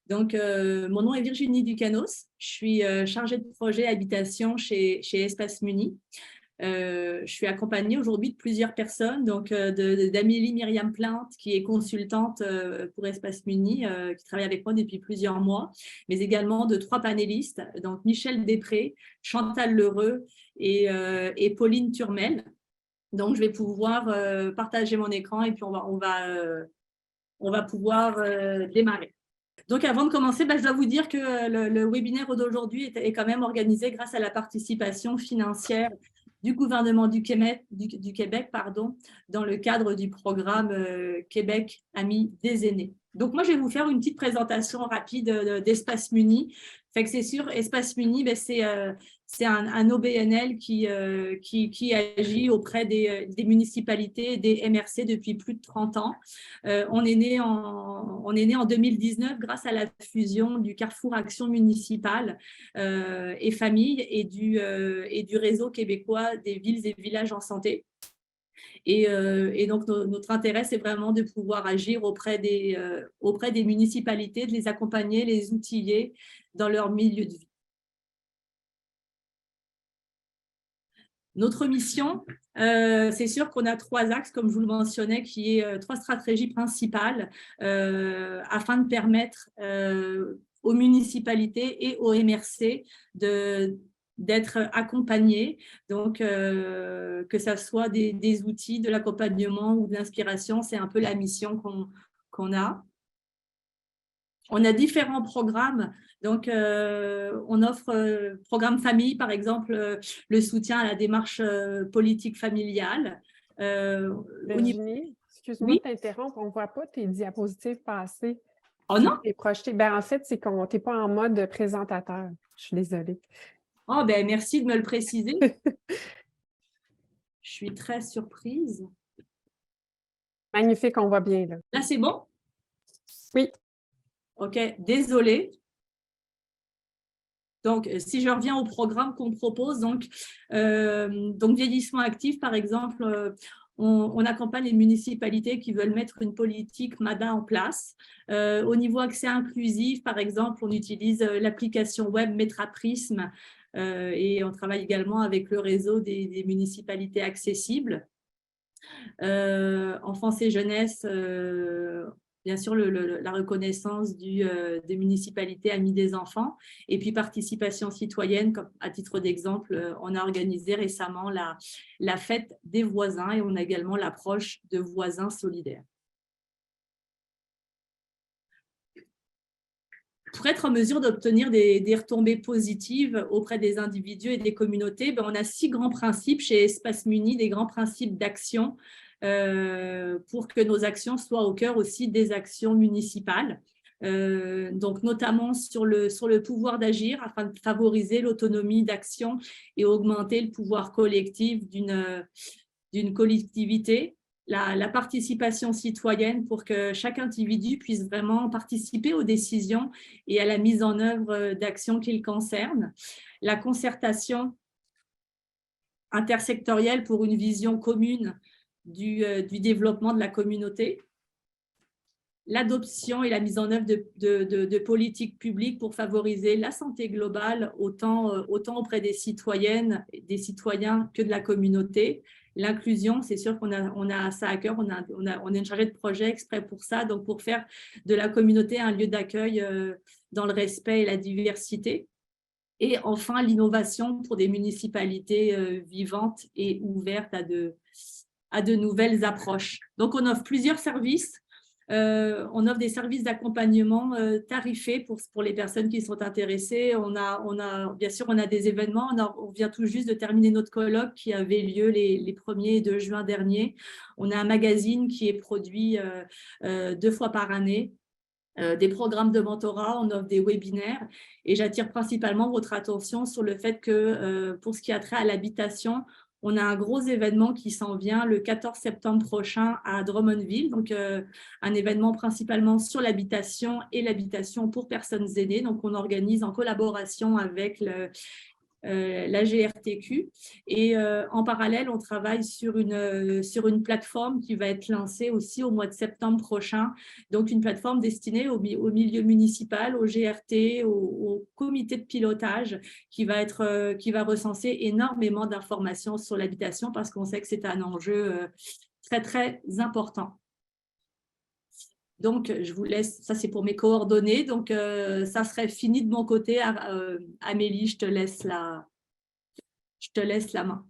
Donc, mon nom est Virginie Ducanos. Je suis chargée de projet habitation chez Espace Muni. Je suis accompagnée aujourd'hui de plusieurs personnes, donc d'Amélie Myriam Plante, qui est consultante pour Espace Muni, qui travaille avec moi depuis plusieurs mois, mais également de 3 panélistes, donc Michel Després, Chantal Lheureux et Pauline Turmel. Donc, je vais pouvoir partager mon écran et puis on va pouvoir démarrer. Donc, avant de commencer, je dois vous dire que le webinaire d'aujourd'hui est quand même organisé grâce à la participation financière du gouvernement du Québec, dans le cadre du programme Québec Amis des aînés. Donc, moi, je vais vous faire une petite présentation rapide d'Espace Muni. Fait que c'est sûr, Espace Muni, c'est un OBNL qui agit auprès des municipalités et des MRC depuis plus de 30 ans. On est né en 2019 grâce à la fusion du Carrefour Action Municipale et Famille et du réseau québécois des villes et villages en santé. Et donc, notre intérêt, c'est vraiment de pouvoir agir auprès des municipalités, de les accompagner, les outiller dans leur milieu de vie. Notre mission, c'est sûr qu'on a 3 axes, comme je vous le mentionnais, qui est 3 stratégies principales afin de permettre aux municipalités et aux MRC d'être accompagnés, donc que ce soit des outils, de l'accompagnement ou de l'inspiration, c'est un peu la mission qu'on a. On a différents programmes, donc on offre programme famille, par exemple, le soutien à la démarche politique familiale. Virginie, excuse-moi de t'interrompre, on ne voit pas tes diapositives passer. Oh non? Tu es projeté. En fait, c'est qu'on n'es pas en mode présentateur. Je suis désolée. Oh, merci de me le préciser. Je suis très surprise. Magnifique, on voit bien là. Là, c'est bon? Oui. OK, désolée. Donc, si je reviens au programme qu'on propose, donc vieillissement actif, par exemple, on accompagne les municipalités qui veulent mettre une politique MADA en place. Au niveau accès inclusif, par exemple, on utilise l'application web Métraprisme et on travaille également avec le réseau des municipalités accessibles. Enfance et jeunesse, bien sûr, la reconnaissance des municipalités amies des enfants. Et puis, participation citoyenne, comme, à titre d'exemple, on a organisé récemment la fête des voisins et on a également l'approche de voisins solidaires. Pour être en mesure d'obtenir des retombées positives auprès des individus et des communautés, on a 6 grands principes chez Espace Muni, des grands principes d'action pour que nos actions soient au cœur aussi des actions municipales. Donc notamment sur le pouvoir d'agir afin de favoriser l'autonomie d'action et augmenter le pouvoir collectif d'une collectivité. La participation citoyenne pour que chaque individu puisse vraiment participer aux décisions et à la mise en œuvre d'actions qui le concernent. La concertation intersectorielle pour une vision commune du développement de la communauté. L'adoption et la mise en œuvre de politiques publiques pour favoriser la santé globale, autant auprès des citoyennes, des citoyens que de la communauté. L'inclusion, c'est sûr qu'on a ça à cœur, on est une chargée de projet exprès pour ça, donc pour faire de la communauté un lieu d'accueil dans le respect et la diversité. Et enfin, l'innovation pour des municipalités vivantes et ouvertes à de nouvelles approches. Donc, on offre plusieurs services. On offre des services d'accompagnement tarifés pour les personnes qui sont intéressées. Bien sûr, on a des événements. On vient tout juste de terminer notre colloque qui avait lieu les 1er et 2 juin dernier. On a un magazine qui est produit 2 fois par année. Des programmes de mentorat, on offre des webinaires et j'attire principalement votre attention sur le fait que pour ce qui a trait à l'habitation, on a un gros événement qui s'en vient le 14 septembre prochain à Drummondville, donc un événement principalement sur l'habitation et l'habitation pour personnes aînées. Donc, on organise en collaboration avec la GRTQ. Et en parallèle, on travaille sur une plateforme qui va être lancée aussi au mois de septembre prochain. Donc, une plateforme destinée au milieu municipal, au GRT, au comité de pilotage qui va recenser énormément d'informations sur l'habitation parce qu'on sait que c'est un enjeu très, très important. Donc, je vous laisse, ça c'est pour mes coordonnées, donc ça serait fini de mon côté. Amélie, je te laisse la main.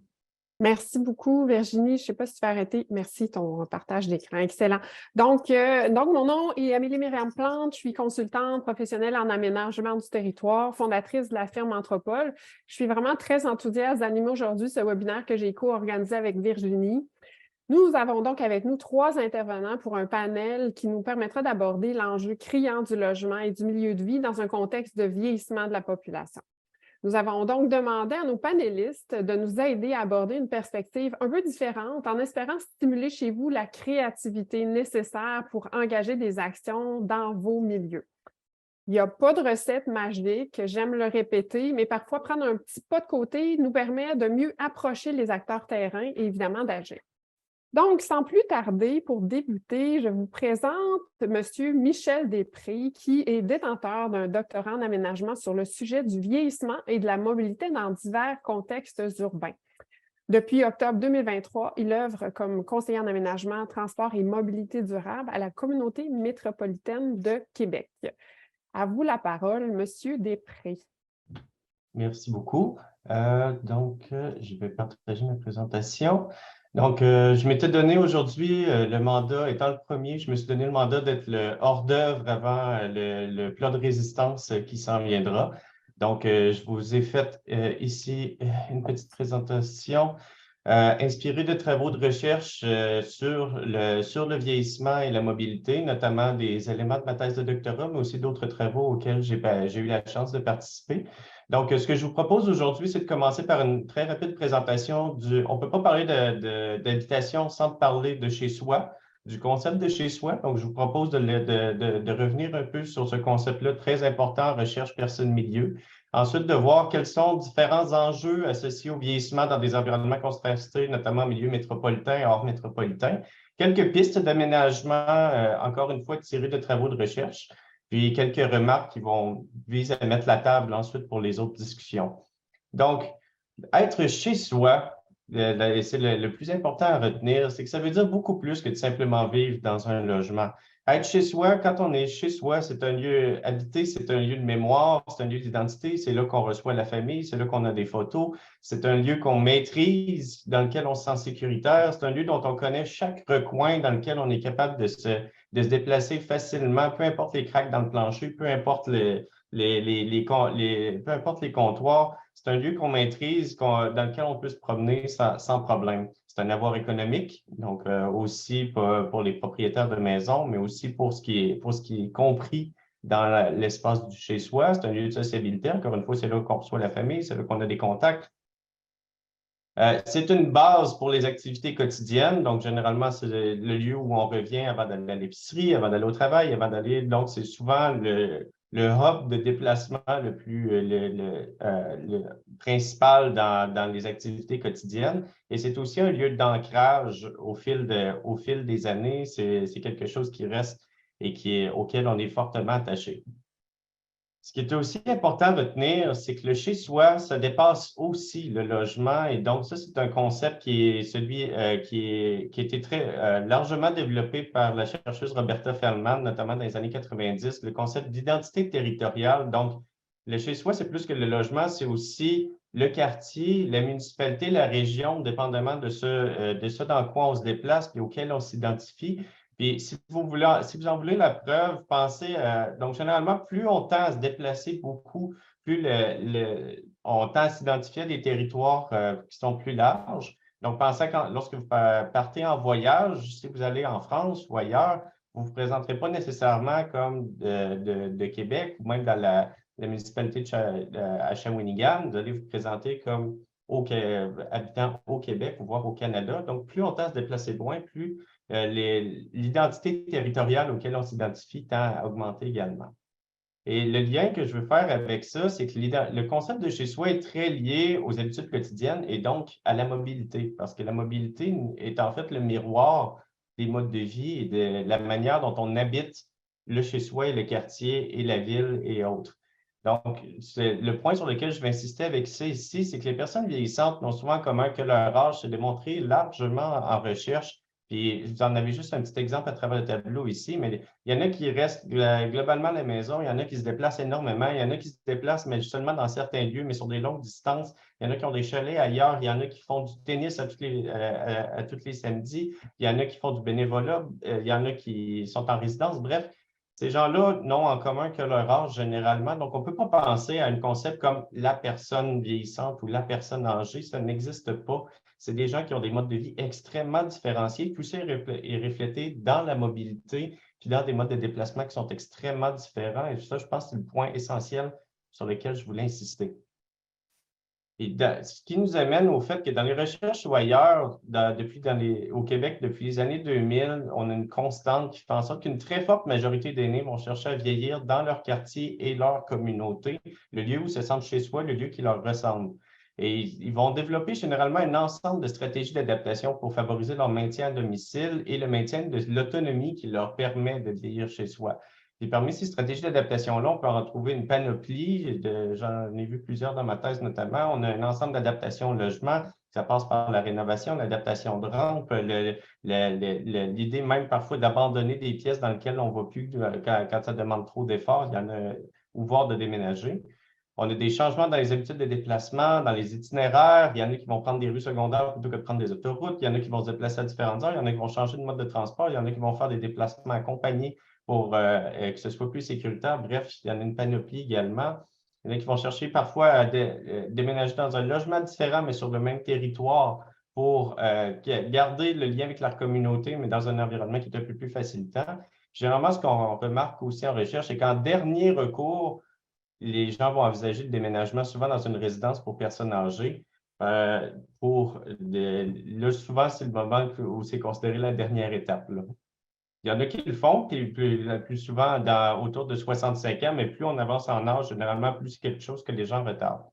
Merci beaucoup, Virginie. Je ne sais pas si tu vas arrêter. Merci, ton partage d'écran. Excellent. Donc, mon nom est Amélie Myriam Plante. Je suis consultante professionnelle en aménagement du territoire, fondatrice de la firme Anthropole. Je suis vraiment très enthousiaste d'animer aujourd'hui ce webinaire que j'ai co-organisé avec Virginie. Nous avons donc avec nous 3 intervenants pour un panel qui nous permettra d'aborder l'enjeu criant du logement et du milieu de vie dans un contexte de vieillissement de la population. Nous avons donc demandé à nos panélistes de nous aider à aborder une perspective un peu différente en espérant stimuler chez vous la créativité nécessaire pour engager des actions dans vos milieux. Il n'y a pas de recette magique, j'aime le répéter, mais parfois prendre un petit pas de côté nous permet de mieux approcher les acteurs terrain et évidemment d'agir. Donc, sans plus tarder, pour débuter, je vous présente M. Michel Després, qui est détenteur d'un doctorat en aménagement sur le sujet du vieillissement et de la mobilité dans divers contextes urbains. Depuis octobre 2023, il œuvre comme conseiller en aménagement, transport et mobilité durable à la communauté métropolitaine de Québec. À vous la parole, M. Després. Merci beaucoup. Je vais partager ma présentation. Donc, je m'étais donné aujourd'hui le mandat, étant le premier, je me suis donné le mandat d'être le hors-d'œuvre avant le plat de résistance qui s'en viendra. Donc, je vous ai fait ici une petite présentation inspirée de travaux de recherche sur le vieillissement et la mobilité, notamment des éléments de ma thèse de doctorat, mais aussi d'autres travaux auxquels j'ai eu la chance de participer. Donc, ce que je vous propose aujourd'hui, c'est de commencer par une très rapide présentation on ne peut pas parler d'habitation sans parler de chez soi, du concept de chez soi. Donc, je vous propose de revenir un peu sur ce concept-là très important en recherche personne-milieu. Ensuite, de voir quels sont différents enjeux associés au vieillissement dans des environnements contrastés, notamment en milieu métropolitain et hors métropolitain. Quelques pistes d'aménagement, encore une fois, tirées de travaux de recherche. Puis quelques remarques qui vont viser à mettre la table ensuite pour les autres discussions. Donc, être chez soi, c'est le plus important à retenir, c'est que ça veut dire beaucoup plus que de simplement vivre dans un logement. Être chez soi, quand on est chez soi, c'est un lieu habité, c'est un lieu de mémoire, c'est un lieu d'identité, c'est là qu'on reçoit la famille, c'est là qu'on a des photos, c'est un lieu qu'on maîtrise, dans lequel on se sent sécuritaire, c'est un lieu dont on connaît chaque recoin, dans lequel on est capable de se déplacer facilement, peu importe les craques dans le plancher, peu importe peu importe les comptoirs. C'est un lieu qu'on maîtrise, dans lequel on peut se promener sans problème. C'est un avoir économique, donc aussi pour les propriétaires de maisons, mais aussi pour ce qui est compris dans l'espace du chez-soi. C'est un lieu de sociabilité. Encore une fois, c'est là qu'on reçoit la famille, c'est là qu'on a des contacts. C'est une base pour les activités quotidiennes. Donc, généralement, c'est le lieu où on revient avant d'aller à l'épicerie, avant d'aller au travail, avant d'aller. Donc, c'est souvent le hub de déplacement le principal dans les activités quotidiennes. Et c'est aussi un lieu d'ancrage au fil des années. C'est quelque chose qui reste et auquel on est fortement attaché. Ce qui est aussi important de retenir, c'est que le chez-soi, ça dépasse aussi le logement. Et donc, ça, c'est un concept qui est celui qui a été très largement développé par la chercheuse Roberta Feldman, notamment dans les années 90, le concept d'identité territoriale. Donc, le chez-soi, c'est plus que le logement, c'est aussi le quartier, la municipalité, la région, dépendamment de ce dans quoi on se déplace et auquel on s'identifie. Puis, si vous en voulez la preuve, pensez, donc généralement, plus on tend à se déplacer beaucoup, plus on tend à s'identifier à des territoires qui sont plus larges. Donc, pensez lorsque vous partez en voyage, si vous allez en France ou ailleurs, vous ne vous présenterez pas nécessairement comme de Québec ou même dans la municipalité à Shawinigan, vous allez vous présenter comme habitant au Québec ou voire au Canada. Donc, plus on tend à se déplacer loin, plus l'identité territoriale auquel on s'identifie tend à augmenter également. Et le lien que je veux faire avec ça, c'est que le concept de chez soi est très lié aux habitudes quotidiennes et donc à la mobilité, parce que la mobilité est en fait le miroir des modes de vie et de la manière dont on habite le chez soi et le quartier et la ville et autres. Donc, le point sur lequel je vais insister avec ça ici, c'est que les personnes vieillissantes n'ont souvent en commun que leur âge s'est démontré largement en recherche. Puis, vous en avez juste un petit exemple à travers le tableau ici, mais il y en a qui restent globalement à la maison, il y en a qui se déplacent énormément, il y en a qui se déplacent, mais seulement dans certains lieux, mais sur des longues distances. Il y en a qui ont des chalets ailleurs, il y en a qui font du tennis à tous les samedis, il y en a qui font du bénévolat, il y en a qui sont en résidence. Bref, ces gens-là n'ont en commun que leur âge généralement. Donc, on ne peut pas penser à un concept comme la personne vieillissante ou la personne âgée. Ça n'existe pas. C'est des gens qui ont des modes de vie extrêmement différenciés. Tout ça est reflété dans la mobilité puis dans des modes de déplacement qui sont extrêmement différents. Et ça, je pense que c'est le point essentiel sur lequel je voulais insister. Et ce qui nous amène au fait que dans les recherches ou ailleurs, au Québec, depuis les années 2000, on a une constante qui fait en sorte qu'une très forte majorité d'aînés vont chercher à vieillir dans leur quartier et leur communauté, le lieu où se sentent chez soi, le lieu qui leur ressemble. Et ils vont développer généralement un ensemble de stratégies d'adaptation pour favoriser leur maintien à domicile et le maintien de l'autonomie qui leur permet de vieillir chez soi. Et parmi ces stratégies d'adaptation-là, on peut en retrouver une panoplie. J'en ai vu plusieurs dans ma thèse notamment. On a un ensemble d'adaptations au logement. Ça passe par la rénovation, l'adaptation de rampe, l'idée même parfois d'abandonner des pièces dans lesquelles on ne va plus quand ça demande trop d'efforts, il y en a, ou voire de déménager. On a des changements dans les habitudes de déplacement, dans les itinéraires. Il y en a qui vont prendre des rues secondaires plutôt que de prendre des autoroutes. Il y en a qui vont se déplacer à différentes heures. Il y en a qui vont changer de mode de transport. Il y en a qui vont faire des déplacements accompagnés pour que ce soit plus sécuritaire. Bref, il y en a une panoplie également. Il y en a qui vont chercher parfois à déménager dans un logement différent, mais sur le même territoire pour garder le lien avec leur communauté, mais dans un environnement qui est un peu plus facilitant. Généralement, ce qu'on remarque aussi en recherche, c'est qu'en dernier recours, les gens vont envisager le déménagement souvent dans une résidence pour personnes âgées. Là, souvent, c'est le moment où c'est considéré la dernière étape, là. Il y en a qui le font, puis plus souvent autour de 65 ans, mais plus on avance en âge, généralement, plus c'est quelque chose que les gens retardent.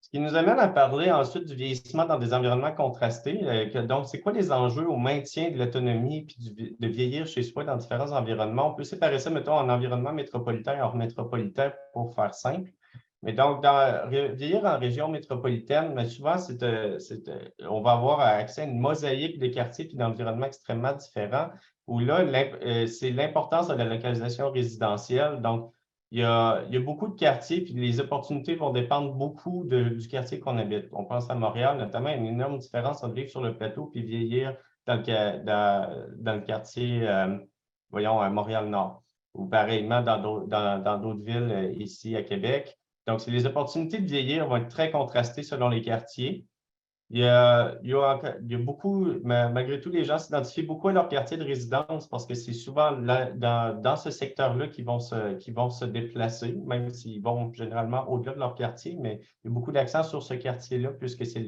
Ce qui nous amène à parler ensuite du vieillissement dans des environnements contrastés. Donc, c'est quoi les enjeux au maintien de l'autonomie puis de vieillir chez soi dans différents environnements? On peut séparer ça, mettons, en environnement métropolitain et hors métropolitain pour faire simple. Mais donc, vieillir en région métropolitaine, mais souvent, on va avoir accès à une mosaïque de quartiers et d'environnements extrêmement différents, où là, c'est l'importance de la localisation résidentielle. Donc, il y a beaucoup de quartiers, puis les opportunités vont dépendre beaucoup du quartier qu'on habite. On pense à Montréal, notamment, il y a une énorme différence entre vivre sur le plateau puis vieillir dans le quartier, voyons, à Montréal-Nord, ou pareillement dans d'autres villes ici à Québec. Donc, les opportunités de vieillir vont être très contrastées selon les quartiers. Il y a beaucoup, malgré tout, les gens s'identifient beaucoup à leur quartier de résidence parce que c'est souvent dans ce secteur-là qu'ils vont se déplacer, même s'ils vont généralement au-delà de leur quartier, mais il y a beaucoup d'accent sur ce quartier-là puisque c'est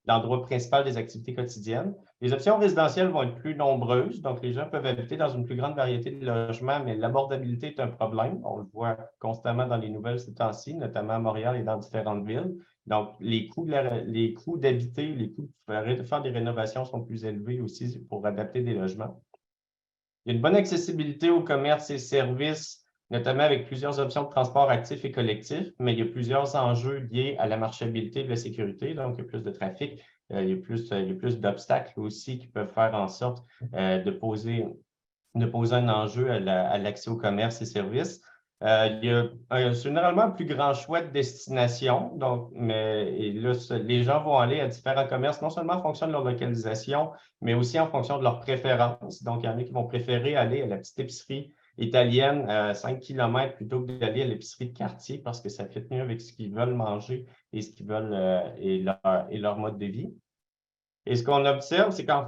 l'endroit principal des activités quotidiennes. Les options résidentielles vont être plus nombreuses, donc les gens peuvent habiter dans une plus grande variété de logements, mais l'abordabilité est un problème. On le voit constamment dans les nouvelles ces temps-ci, notamment à Montréal et dans différentes villes. Donc, les coûts d'habiter, les coûts de faire des rénovations sont plus élevés aussi pour adapter des logements. Il y a une bonne accessibilité aux commerces et services, notamment avec plusieurs options de transport actif et collectif, mais il y a plusieurs enjeux liés à la marchabilité et de la sécurité. Donc, il y a plus de trafic, il y a plus d'obstacles aussi qui peuvent faire en sorte de poser un enjeu à l'accès aux commerces et services. Il y a généralement un plus grand choix de destination. Donc, et là, les gens vont aller à différents commerces, non seulement en fonction de leur localisation, mais aussi en fonction de leurs préférences. Donc, il y en a qui vont préférer aller à la petite épicerie italienne à 5 km plutôt que d'aller à l'épicerie de quartier parce que ça fait mieux avec ce qu'ils veulent manger et ce qu'ils veulent et leur mode de vie. Et ce qu'on observe, c'est qu'en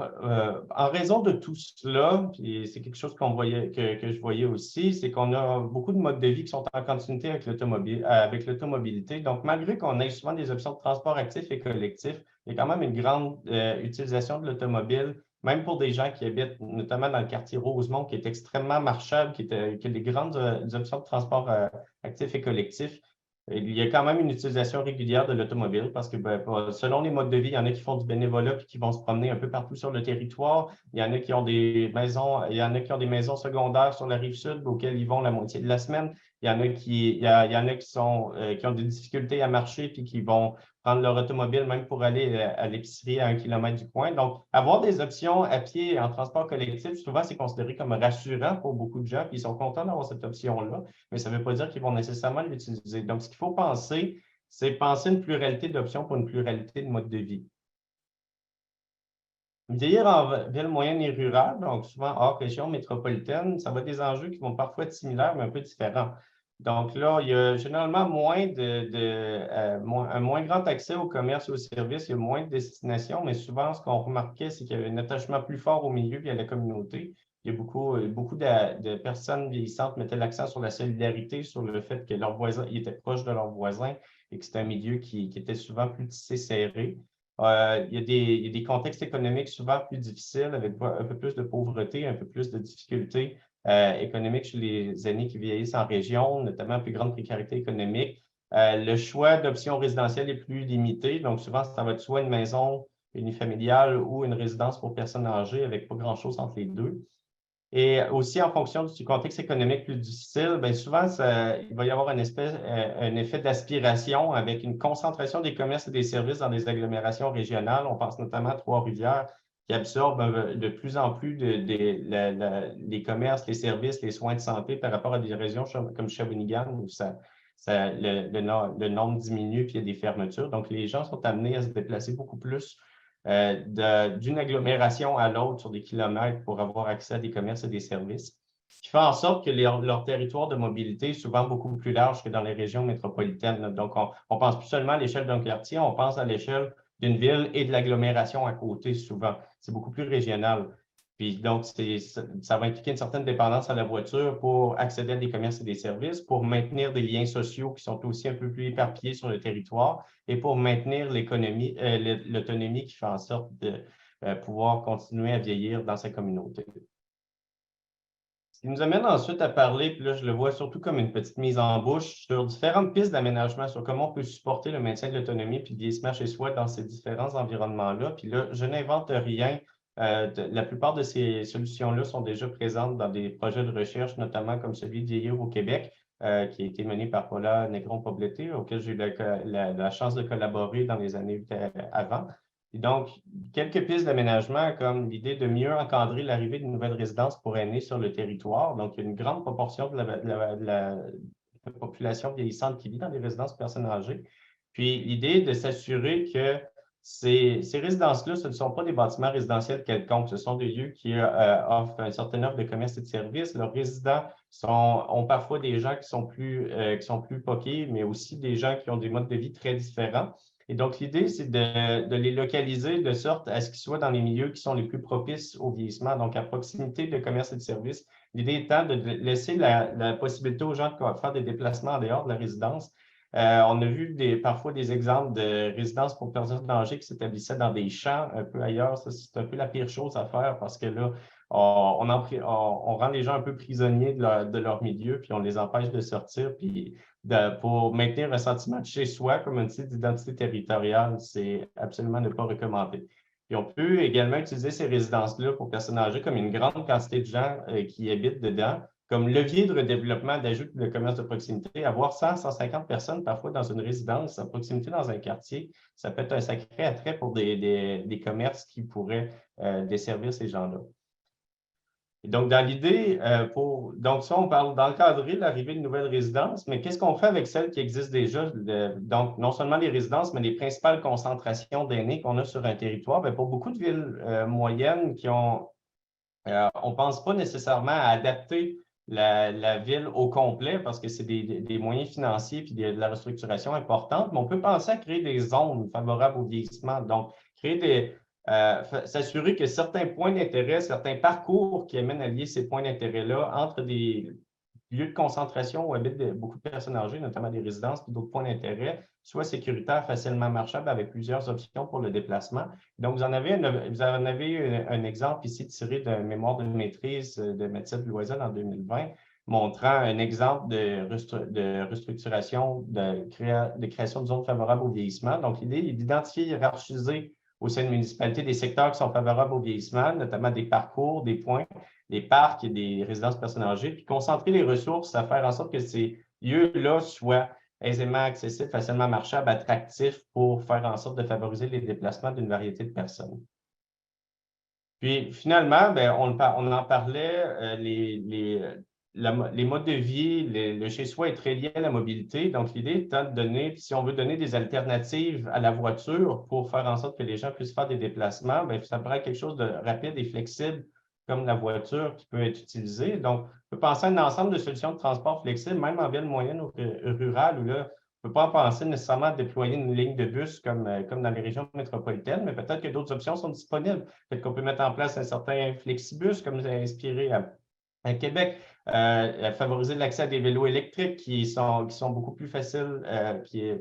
raison de tout cela, et c'est quelque chose que je voyais aussi, c'est qu'on a beaucoup de modes de vie qui sont en continuité avec l'automobilité. Donc, malgré qu'on ait souvent des options de transport actif et collectif, il y a quand même une grande utilisation de l'automobile même pour des gens qui habitent notamment dans le quartier Rosemont, qui est extrêmement marchable, qui a des grandes options de transport actif et collectif. Il y a quand même une utilisation régulière de l'automobile parce que selon les modes de vie, il y en a qui font du bénévolat et qui vont se promener un peu partout sur le territoire. Il y en a qui ont des maisons, il y en a qui ont des maisons secondaires sur la rive sud auxquelles ils vont la moitié de la semaine. Il y en a qui ont des difficultés à marcher puis qui vont prendre leur automobile même pour aller à l'épicerie à 1 kilomètre du coin. Donc, avoir des options à pied en transport collectif, souvent, c'est considéré comme rassurant pour beaucoup de gens, puis ils sont contents d'avoir cette option-là, mais ça ne veut pas dire qu'ils vont nécessairement l'utiliser. Donc, ce qu'il faut penser, c'est penser une pluralité d'options pour une pluralité de modes de vie. Vieillir en ville moyenne et rurale, donc souvent hors région métropolitaine, ça va être des enjeux qui vont parfois être similaires, mais un peu différents. Donc là, il y a généralement un moins grand accès au commerce et aux services, il y a moins de destinations, mais souvent, ce qu'on remarquait, c'est qu'il y avait un attachement plus fort au milieu et à la communauté. Il y a beaucoup de personnes vieillissantes mettaient l'accent sur la solidarité, sur le fait que leurs voisins, ils étaient proches de leurs voisins et que c'était un milieu qui était souvent plus tissé serré. Il y a des contextes économiques souvent plus difficiles, avec un peu plus de pauvreté, un peu plus de difficultés économiques chez les aînés qui vieillissent en région, notamment plus grande précarité économique. Le choix d'options résidentielles est plus limité, donc souvent, ça va être soit une maison unifamiliale ou une résidence pour personnes âgées avec pas grand-chose entre les deux. Et aussi, en fonction du contexte économique plus difficile, bien souvent, il va y avoir un effet d'aspiration avec une concentration des commerces et des services dans des agglomérations régionales. On pense notamment à Trois-Rivières, qui absorbent de plus en plus les commerces, les services, les soins de santé par rapport à des régions comme Shawinigan, où le nombre diminue puis il y a des fermetures. Donc, les gens sont amenés à se déplacer beaucoup plus d'une agglomération à l'autre sur des kilomètres pour avoir accès à des commerces et des services, ce qui fait en sorte que leur territoire de mobilité est souvent beaucoup plus large que dans les régions métropolitaines. Donc, on pense plus seulement à l'échelle d'un quartier, on pense à l'échelle d'une ville et de l'agglomération à côté souvent. C'est beaucoup plus régional. Puis donc, ça va impliquer une certaine dépendance à la voiture pour accéder à des commerces et des services, pour maintenir des liens sociaux qui sont aussi un peu plus éparpillés sur le territoire et pour maintenir l'autonomie qui fait en sorte de pouvoir continuer à vieillir dans sa communauté. Ce qui nous amène ensuite à parler, puis là, je le vois surtout comme une petite mise en bouche, sur différentes pistes d'aménagement, sur comment on peut supporter le maintien de l'autonomie puis le vieillissement chez soi dans ces différents environnements-là. Puis là, je n'invente rien. La plupart de ces solutions-là sont déjà présentes dans des projets de recherche, notamment comme celui de Vieillir au Québec, qui a été mené par Paula Negron-Pobleté, auquel j'ai eu la chance de collaborer dans les années avant. Et donc, quelques pistes d'aménagement comme l'idée de mieux encadrer l'arrivée de nouvelles résidences pour aînés sur le territoire. Donc, il y a une grande proportion de la population vieillissante qui vit dans des résidences pour personnes âgées. Puis, l'idée de s'assurer que ces résidences-là, ce ne sont pas des bâtiments résidentiels quelconques. Ce sont des lieux qui offrent un certain nombre de commerces et de services. Leurs résidents ont parfois des gens qui sont plus poqués, mais aussi des gens qui ont des modes de vie très différents. Et donc, l'idée, c'est de les localiser de sorte à ce qu'ils soient dans les milieux qui sont les plus propices au vieillissement, donc à proximité de commerces et de services. L'idée étant de laisser la possibilité aux gens de faire des déplacements en dehors de la résidence. On a vu parfois des exemples de résidences pour personnes âgées qui s'établissaient dans des champs un peu ailleurs. Ça, c'est un peu la pire chose à faire parce que là, on rend les gens un peu prisonniers de leur milieu, puis on les empêche de sortir. Puis pour maintenir un sentiment de chez soi, comme un type d'identité territoriale, c'est absolument ne pas recommandé. Puis on peut également utiliser ces résidences-là pour personnes âgées comme une grande quantité de gens qui habitent dedans, comme levier de redéveloppement d'ajout de commerce de proximité. Avoir 100, 150 personnes parfois dans une résidence à proximité dans un quartier, ça peut être un sacré attrait pour des commerces qui pourraient desservir ces gens-là. Et donc, dans l'idée, donc ça, on parle d'encadrer l'arrivée de nouvelles résidences, mais qu'est-ce qu'on fait avec celles qui existent déjà? Donc, non seulement les résidences, mais les principales concentrations d'aînés qu'on a sur un territoire. Bien, pour beaucoup de villes moyennes on ne pense pas nécessairement à adapter la ville au complet parce que c'est des moyens financiers puis de la restructuration importante, mais on peut penser à créer des zones favorables au vieillissement. Donc, s'assurer que certains points d'intérêt, certains parcours qui amènent à lier ces points d'intérêt-là entre des lieux de concentration où habitent beaucoup de personnes âgées, notamment des résidences et d'autres points d'intérêt, soit sécuritaires, facilement marchables avec plusieurs options pour le déplacement. Donc, vous en avez un exemple ici tiré d'un mémoire de maîtrise de Mathilde Loisel en 2020, montrant un exemple de restructuration, de création de zones favorables au vieillissement. Donc, l'idée est d'identifier et hiérarchiser au sein de municipalités des secteurs qui sont favorables au vieillissement, notamment des parcours, des points, des parcs et des résidences personnes âgées, puis concentrer les ressources à faire en sorte que ces lieux-là soient aisément accessibles, facilement marchables, attractifs pour faire en sorte de favoriser les déplacements d'une variété de personnes. Puis finalement, on en parlait, les modes de vie, le chez-soi est très lié à la mobilité. Donc, l'idée étant de donner, si on veut donner des alternatives à la voiture pour faire en sorte que les gens puissent faire des déplacements, ça pourrait être quelque chose de rapide et flexible comme la voiture qui peut être utilisée. Donc, on peut penser à un ensemble de solutions de transport flexibles, même en ville moyenne ou rurale, où là, on ne peut pas penser nécessairement à déployer une ligne de bus comme dans les régions métropolitaines, mais peut-être que d'autres options sont disponibles. Peut-être qu'on peut mettre en place un certain flexibus, comme c'est inspiré à Québec, favoriser l'accès à des vélos électriques qui sont beaucoup plus faciles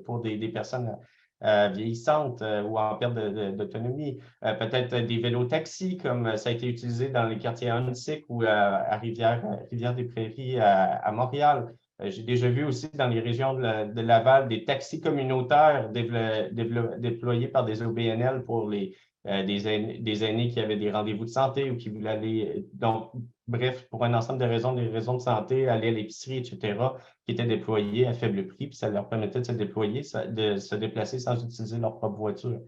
pour des personnes vieillissantes ou en perte d'autonomie. Peut-être des vélos taxis, comme ça a été utilisé dans les quartiers Huntsic ou à Rivière-des-Prairies à Montréal. J'ai déjà vu aussi dans les régions de Laval des taxis communautaires déployés par des OBNL pour des aînés qui avaient des rendez-vous de santé ou qui voulaient aller. Donc, bref, pour un ensemble de raisons, des raisons de santé, aller à l'épicerie, etc., qui étaient déployés à faible prix, puis ça leur permettait de se déplacer sans utiliser leur propre voiture.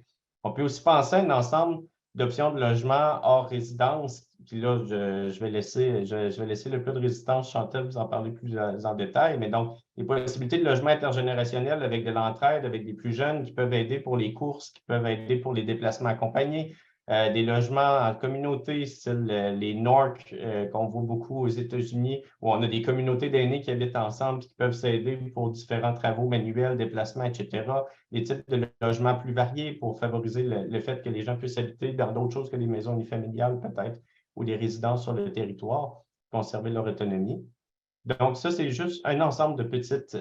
On peut aussi penser à un ensemble d'options de logement hors résidence. Puis là, je vais laisser le peu de résistance, Chantal, vous en parler plus en détail. Mais donc, les possibilités de logement intergénérationnel avec de l'entraide, avec des plus jeunes qui peuvent aider pour les courses, qui peuvent aider pour les déplacements accompagnés. Des logements en communauté, style les NORC, qu'on voit beaucoup aux États-Unis, où on a des communautés d'aînés qui habitent ensemble et qui peuvent s'aider pour différents travaux manuels, déplacements, etc. Des types de logements plus variés pour favoriser le fait que les gens puissent habiter dans d'autres choses que des maisons unifamiliales, peut-être, ou des résidences sur le territoire, conserver leur autonomie. Donc, ça, c'est juste un ensemble de petites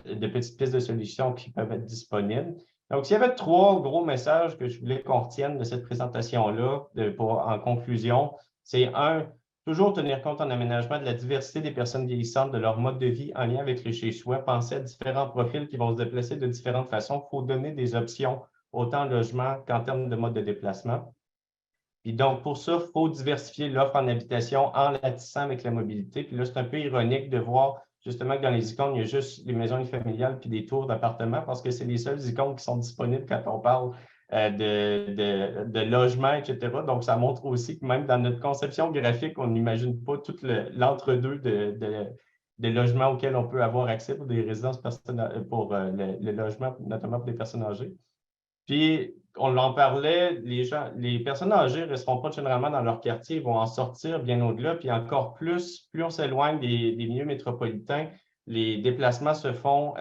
pistes de solutions qui peuvent être disponibles. Donc, s'il y avait 3 gros messages que je voulais qu'on retienne de cette présentation-là en conclusion, c'est 1, toujours tenir compte en aménagement de la diversité des personnes vieillissantes, de leur mode de vie en lien avec le chez-soi, penser à différents profils qui vont se déplacer de différentes façons. Il faut donner des options autant en logement qu'en termes de mode de déplacement. Puis donc, pour ça, il faut diversifier l'offre en habitation en la tissant avec la mobilité. Puis là, c'est un peu ironique de voir justement que dans les icônes, il y a juste les maisons unifamiliales puis des tours d'appartements parce que c'est les seules icônes qui sont disponibles quand on parle de logement, etc. Donc, ça montre aussi que même dans notre conception graphique, on n'imagine pas tout l'entre-deux de logements auxquels on peut avoir accès pour des résidences pour le logement, notamment pour les personnes âgées. Puis, on en parlait, les personnes âgées ne resteront pas généralement dans leur quartier, ils vont en sortir bien au-delà, puis encore plus on s'éloigne des milieux métropolitains, les déplacements se font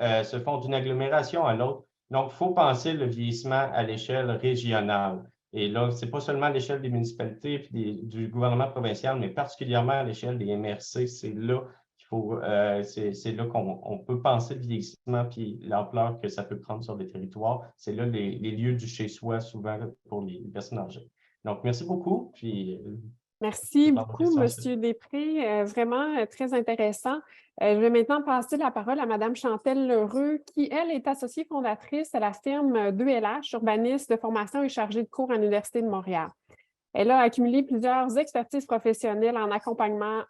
d'une agglomération à l'autre. Donc, il faut penser le vieillissement à l'échelle régionale. Et là, ce n'est pas seulement à l'échelle des municipalités puis du gouvernement provincial, mais particulièrement à l'échelle des MRC. C'est là c'est là qu'on peut penser le vieillissement puis l'ampleur que ça peut prendre sur les territoires. C'est là les lieux du chez-soi, souvent pour les personnes âgées. Donc, merci beaucoup. Puis, merci beaucoup, M. Després. Vraiment très intéressant. Je vais maintenant passer la parole à Mme Chantelle L'Heureux, qui, elle, est associée fondatrice à la firme 2LH, urbaniste de formation et chargée de cours à l'Université de Montréal. Elle a accumulé plusieurs expertises professionnelles en accompagnant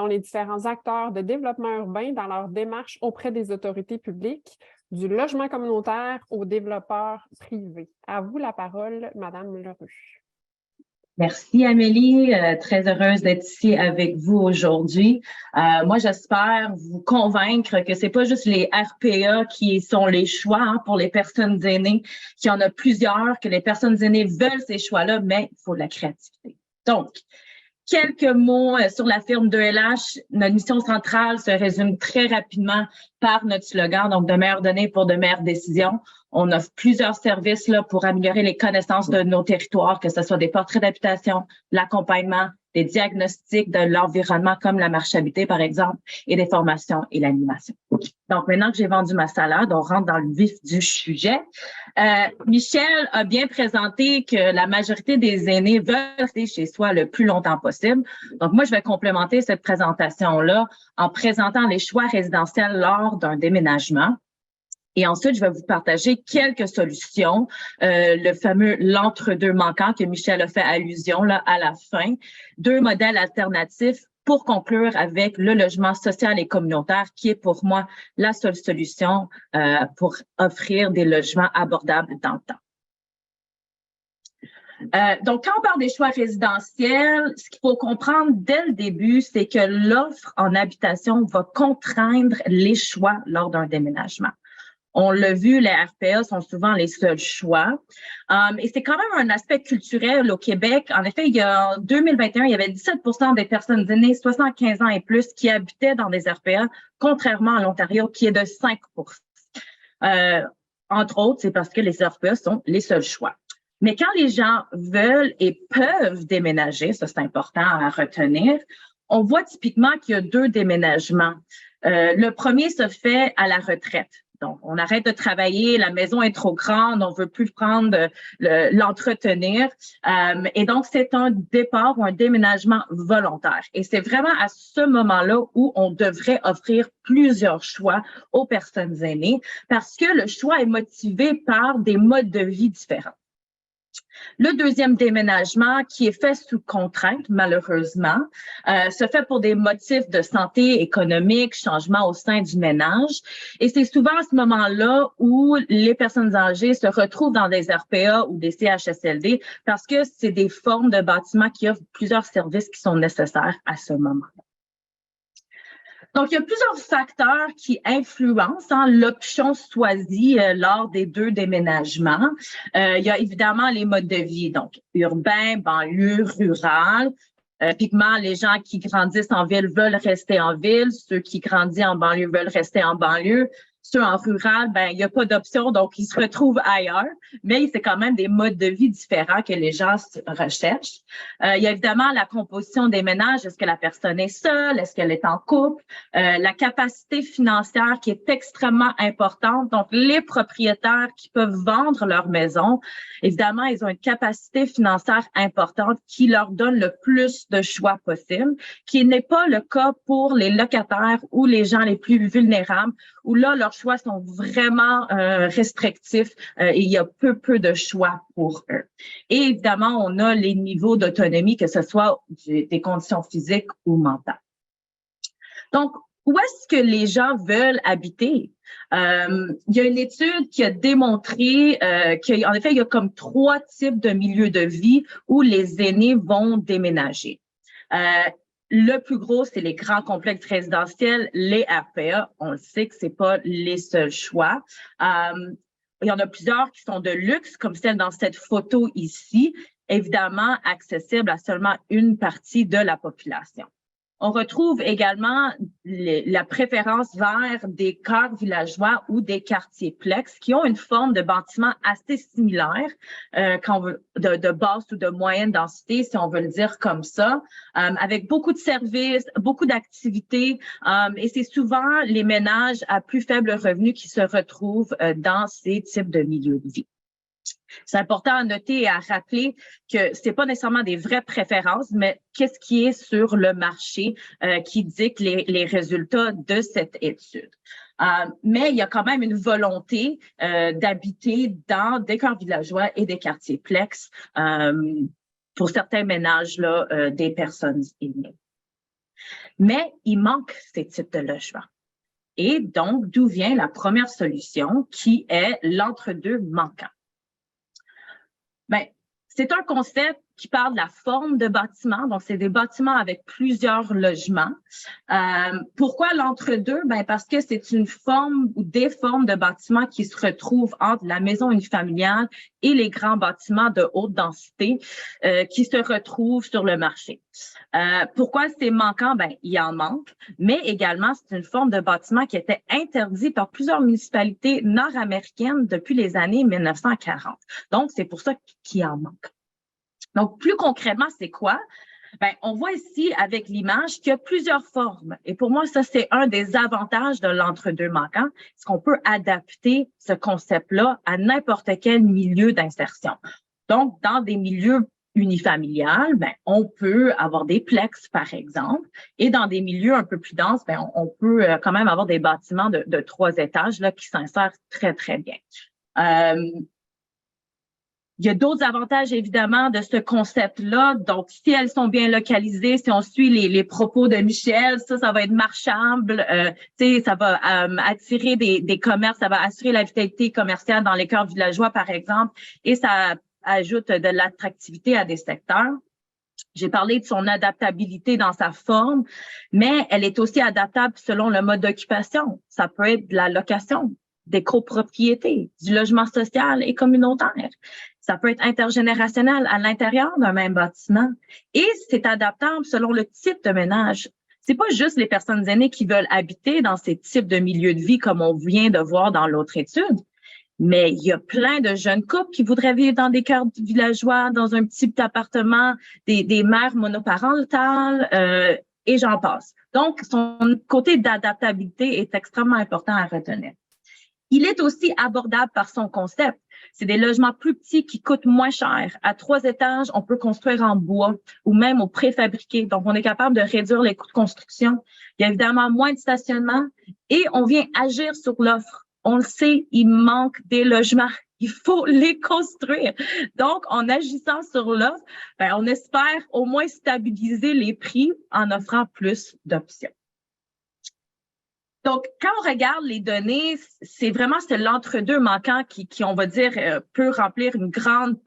les différents acteurs de développement urbain dans leur démarche auprès des autorités publiques, du logement communautaire aux développeurs privés. À vous la parole, Mme L'Heureux. Merci Amélie, très heureuse d'être ici avec vous aujourd'hui. Moi, j'espère vous convaincre que c'est pas juste les RPA qui sont les choix pour les personnes aînées, qu'il y en a plusieurs, que les personnes aînées veulent ces choix-là, mais il faut de la créativité. Donc, quelques mots sur la firme 2LH. Notre mission centrale se résume très rapidement par notre slogan, donc de meilleures données pour de meilleures décisions. On offre plusieurs services là, pour améliorer les connaissances de nos territoires, que ce soit des portraits d'habitation, l'accompagnement des diagnostics de l'environnement comme la marchabilité, par exemple, et des formations et l'animation. Donc, maintenant que j'ai vendu ma salade, on rentre dans le vif du sujet. Michel a bien présenté que la majorité des aînés veulent rester chez soi le plus longtemps possible. Donc, moi, je vais complémenter cette présentation-là en présentant les choix résidentiels lors d'un déménagement. Et ensuite, je vais vous partager quelques solutions, le fameux l'entre-deux manquant que Michel a fait allusion là à la fin, 2 modèles alternatifs pour conclure avec le logement social et communautaire qui est pour moi la seule solution pour offrir des logements abordables dans le temps. Donc, quand on parle des choix résidentiels, ce qu'il faut comprendre dès le début, c'est que l'offre en habitation va contraindre les choix lors d'un déménagement. On l'a vu, les RPA sont souvent les seuls choix. Et c'est quand même un aspect culturel au Québec. En effet, en 2021, il y avait 17% des personnes aînées 75 ans et plus qui habitaient dans des RPA, contrairement à l'Ontario, qui est de 5%. Entre autres, c'est parce que les RPA sont les seuls choix. Mais quand les gens veulent et peuvent déménager, ça c'est important à retenir, on voit typiquement qu'il y a 2 déménagements. Le premier se fait à la retraite. Donc, on arrête de travailler, la maison est trop grande, on veut plus prendre l'entretenir. Et donc, c'est un départ ou un déménagement volontaire. Et c'est vraiment à ce moment-là où on devrait offrir plusieurs choix aux personnes aînées parce que le choix est motivé par des modes de vie différents. Le deuxième déménagement, qui est fait sous contrainte, malheureusement, se fait pour des motifs de santé économique, changement au sein du ménage. Et c'est souvent à ce moment-là où les personnes âgées se retrouvent dans des RPA ou des CHSLD parce que c'est des formes de bâtiments qui offrent plusieurs services qui sont nécessaires à ce moment-là. Donc, il y a plusieurs facteurs qui influencent l'option choisie lors des 2 déménagements. Il y a évidemment les modes de vie, donc urbain, banlieue, rural. Typiquement, les gens qui grandissent en ville veulent rester en ville. Ceux qui grandissent en banlieue veulent rester en banlieue. Ceux en rural, il n'y a pas d'option, donc ils se retrouvent ailleurs. Mais c'est quand même des modes de vie différents que les gens recherchent. Il y a évidemment la composition des ménages. Est-ce que la personne est seule? Est-ce qu'elle est en couple? La capacité financière qui est extrêmement importante. Donc, les propriétaires qui peuvent vendre leur maison, évidemment, ils ont une capacité financière importante qui leur donne le plus de choix possible, qui n'est pas le cas pour les locataires ou les gens les plus vulnérables, où là, leurs choix sont vraiment restrictifs et il y a peu de choix pour eux. Et évidemment, on a les niveaux d'autonomie, que ce soit des conditions physiques ou mentales. Donc, où est-ce que les gens veulent habiter? Il y a une étude qui a démontré qu'en effet, il y a comme 3 types de milieux de vie où les aînés vont déménager. Le plus gros, c'est les grands complexes résidentiels, les RPA. On le sait que c'est pas les seuls choix. Il y en a plusieurs qui sont de luxe, comme celle dans cette photo ici, évidemment accessibles à seulement une partie de la population. On retrouve également la préférence vers des cœurs villageois ou des quartiers plex qui ont une forme de bâtiment assez similaire quand on veut, de basse ou de moyenne densité, si on veut le dire comme ça, avec beaucoup de services, beaucoup d'activités et c'est souvent les ménages à plus faible revenu qui se retrouvent dans ces types de milieux de vie. C'est important à noter et à rappeler que c'est pas nécessairement des vraies préférences, mais qu'est-ce qui est sur le marché qui dicte les résultats de cette étude. Mais il y a quand même une volonté d'habiter dans des cœurs villageois et des quartiers plex pour certains ménages là, des personnes aînées. Mais il manque ces types de logements. Et donc, d'où vient la première solution qui est l'entre-deux manquant? C'est un concept qui parle de la forme de bâtiment. Donc, c'est des bâtiments avec plusieurs logements. Pourquoi l'entre-deux? Parce que c'est une forme ou des formes de bâtiments qui se retrouvent entre la maison unifamiliale et les grands bâtiments de haute densité qui se retrouvent sur le marché. Pourquoi c'est manquant? Il y en manque, mais également, c'est une forme de bâtiment qui était interdit par plusieurs municipalités nord-américaines depuis les années 1940. Donc, c'est pour ça qu'il en manque. Donc, plus concrètement, c'est quoi? On voit ici avec l'image qu'il y a plusieurs formes. Et pour moi, ça, c'est un des avantages de l'entre-deux manquant, c'est qu'on peut adapter ce concept-là à n'importe quel milieu d'insertion. Donc, dans des milieux unifamiliales, on peut avoir des plexes, par exemple, et dans des milieux un peu plus denses, on peut quand même avoir des bâtiments de 3 étages là, qui s'insèrent très, très bien. Il y a d'autres avantages, évidemment, de ce concept-là. Donc, si elles sont bien localisées, si on suit les propos de Michel, ça va être marchable. Ça va attirer des commerces, ça va assurer la vitalité commerciale dans les cœurs villageois, par exemple, et ça ajoute de l'attractivité à des secteurs. J'ai parlé de son adaptabilité dans sa forme, mais elle est aussi adaptable selon le mode d'occupation. Ça peut être de la location, des copropriétés, du logement social et communautaire. Ça peut être intergénérationnel à l'intérieur d'un même bâtiment. Et c'est adaptable selon le type de ménage. C'est pas juste les personnes aînées qui veulent habiter dans ces types de milieux de vie comme on vient de voir dans l'autre étude. Mais il y a plein de jeunes couples qui voudraient vivre dans des cœurs villageois, dans un petit appartement, des mères monoparentales, et j'en passe. Donc, son côté d'adaptabilité est extrêmement important à retenir. Il est aussi abordable par son concept. C'est des logements plus petits qui coûtent moins cher. À 3 étages, on peut construire en bois ou même au préfabriqué. Donc, on est capable de réduire les coûts de construction. Il y a évidemment moins de stationnement et on vient agir sur l'offre. On le sait, il manque des logements. Il faut les construire. Donc, en agissant sur l'offre, on espère au moins stabiliser les prix en offrant plus d'options. Donc, quand on regarde les données, c'est vraiment l'entre-deux manquant qui, on va dire, peut remplir une grande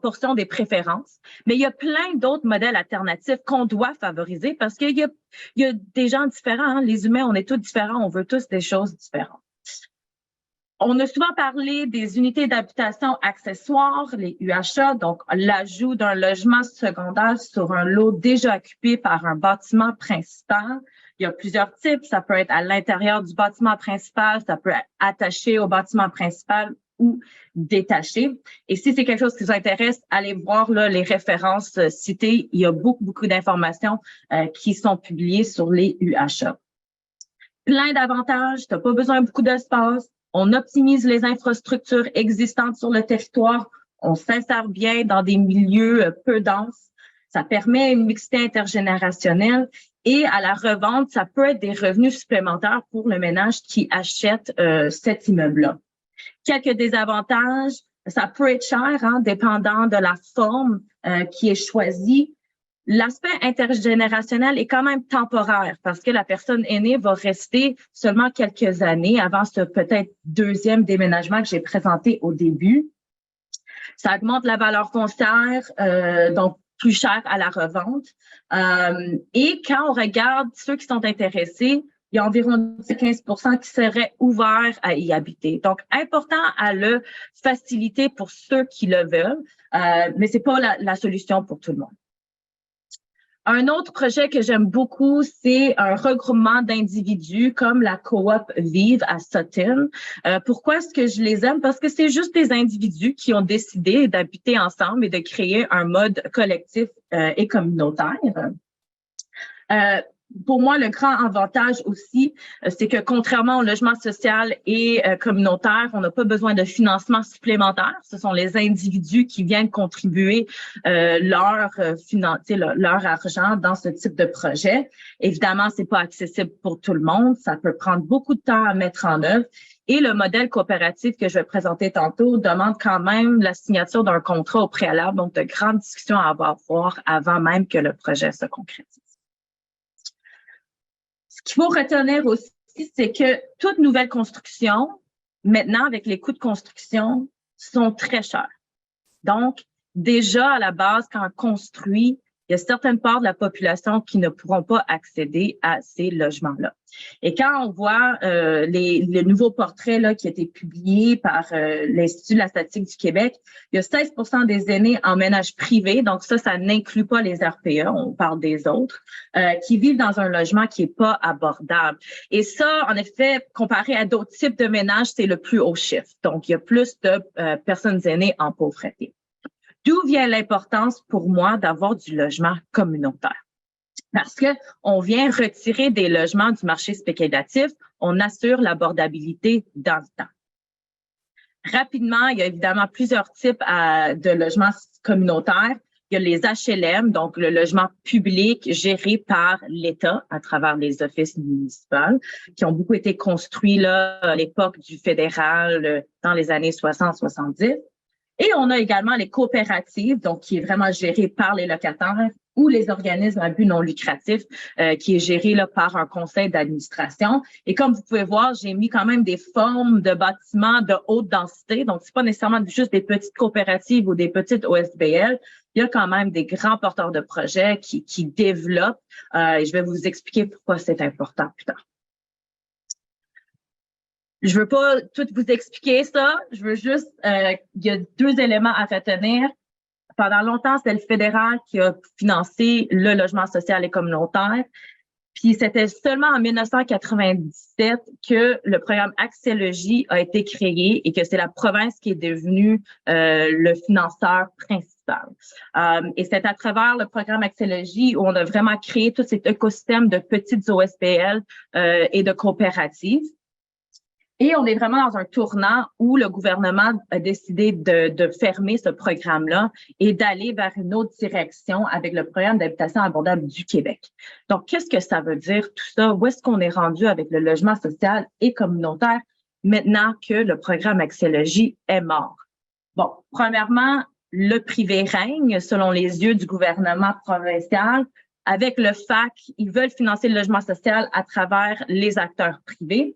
portion des préférences. Mais il y a plein d'autres modèles alternatifs qu'on doit favoriser parce qu'il y a des gens différents. Les humains, on est tous différents. On veut tous des choses différentes. On a souvent parlé des unités d'habitation accessoires, les UHA, donc l'ajout d'un logement secondaire sur un lot déjà occupé par un bâtiment principal. Il y a plusieurs types. Ça peut être à l'intérieur du bâtiment principal, ça peut être attaché au bâtiment principal ou détaché. Et si c'est quelque chose qui vous intéresse, allez voir là, les références citées. Il y a beaucoup d'informations qui sont publiées sur les UHA. Plein d'avantages, tu n'as pas besoin de beaucoup d'espace. On optimise les infrastructures existantes sur le territoire. On s'insère bien dans des milieux peu denses. Ça permet une mixité intergénérationnelle. Et à la revente, ça peut être des revenus supplémentaires pour le ménage qui achète cet immeuble-là. Quelques désavantages, ça peut être cher, dépendant de la forme qui est choisie. L'aspect intergénérationnel est quand même temporaire parce que la personne aînée va rester seulement quelques années avant ce peut-être deuxième déménagement que j'ai présenté au début. Ça augmente la valeur foncière, donc plus cher à la revente. Et quand on regarde ceux qui sont intéressés, il y a environ 15% qui seraient ouverts à y habiter. Donc, important à le faciliter pour ceux qui le veulent, mais c'est pas la solution pour tout le monde. Un autre projet que j'aime beaucoup, c'est un regroupement d'individus comme la coop Vive à Sutton. Pourquoi est-ce que je les aime? Parce que c'est juste des individus qui ont décidé d'habiter ensemble et de créer un mode collectif et communautaire. Pour moi, le grand avantage aussi, c'est que contrairement au logement social et communautaire, on n'a pas besoin de financement supplémentaire. Ce sont les individus qui viennent contribuer leur argent dans ce type de projet. Évidemment, c'est pas accessible pour tout le monde. Ça peut prendre beaucoup de temps à mettre en œuvre. Et le modèle coopératif que je vais présenter tantôt demande quand même la signature d'un contrat au préalable, donc de grandes discussions à avoir avant même que le projet se concrétise. Ce qu'il faut retenir aussi, c'est que toute nouvelle construction, maintenant, avec les coûts de construction, sont très chers. Donc, déjà, à la base, quand on construit, il y a certaines parts de la population qui ne pourront pas accéder à ces logements-là. Et quand on voit les nouveaux portraits là, qui ont été publiés par l'Institut de la statistique du Québec, il y a 16% des aînés en ménage privé, donc ça n'inclut pas les RPA, on parle des autres, qui vivent dans un logement qui n'est pas abordable. Et ça, en effet, comparé à d'autres types de ménages, c'est le plus haut chiffre. Donc, il y a plus de personnes aînées en pauvreté. D'où vient l'importance pour moi d'avoir du logement communautaire? Parce que on vient retirer des logements du marché spéculatif, on assure l'abordabilité dans le temps. Rapidement, il y a évidemment plusieurs types de logements communautaires. Il y a les HLM, donc le logement public géré par l'État à travers les offices municipaux, qui ont beaucoup été construits là, à l'époque du fédéral, dans les années 60-70. Et on a également les coopératives, donc qui est vraiment géré par les locataires, ou les organismes à but non lucratif, qui est géré là, par un conseil d'administration. Et comme vous pouvez voir, j'ai mis quand même des formes de bâtiments de haute densité. Donc, c'est pas nécessairement juste des petites coopératives ou des petites OSBL. Il y a quand même des grands porteurs de projets qui développent. Et je vais vous expliquer pourquoi c'est important plus tard. Je veux pas tout vous expliquer ça. Je veux juste, il y a 2 éléments à retenir. Pendant longtemps, c'était le fédéral qui a financé le logement social et communautaire. Puis c'était seulement en 1997 que le programme Accès Logis a été créé et que c'est la province qui est devenue le financeur principal. Et c'est à travers le programme Accès Logis où on a vraiment créé tout cet écosystème de petites OSBL et de coopératives. Et on est vraiment dans un tournant où le gouvernement a décidé de fermer ce programme-là et d'aller vers une autre direction avec le programme d'habitation abordable du Québec. Donc, qu'est-ce que ça veut dire tout ça? Où est-ce qu'on est rendu avec le logement social et communautaire maintenant que le programme Accès Logis est mort? Bon, premièrement, le privé règne selon les yeux du gouvernement provincial. Avec le FAC, ils veulent financer le logement social à travers les acteurs privés,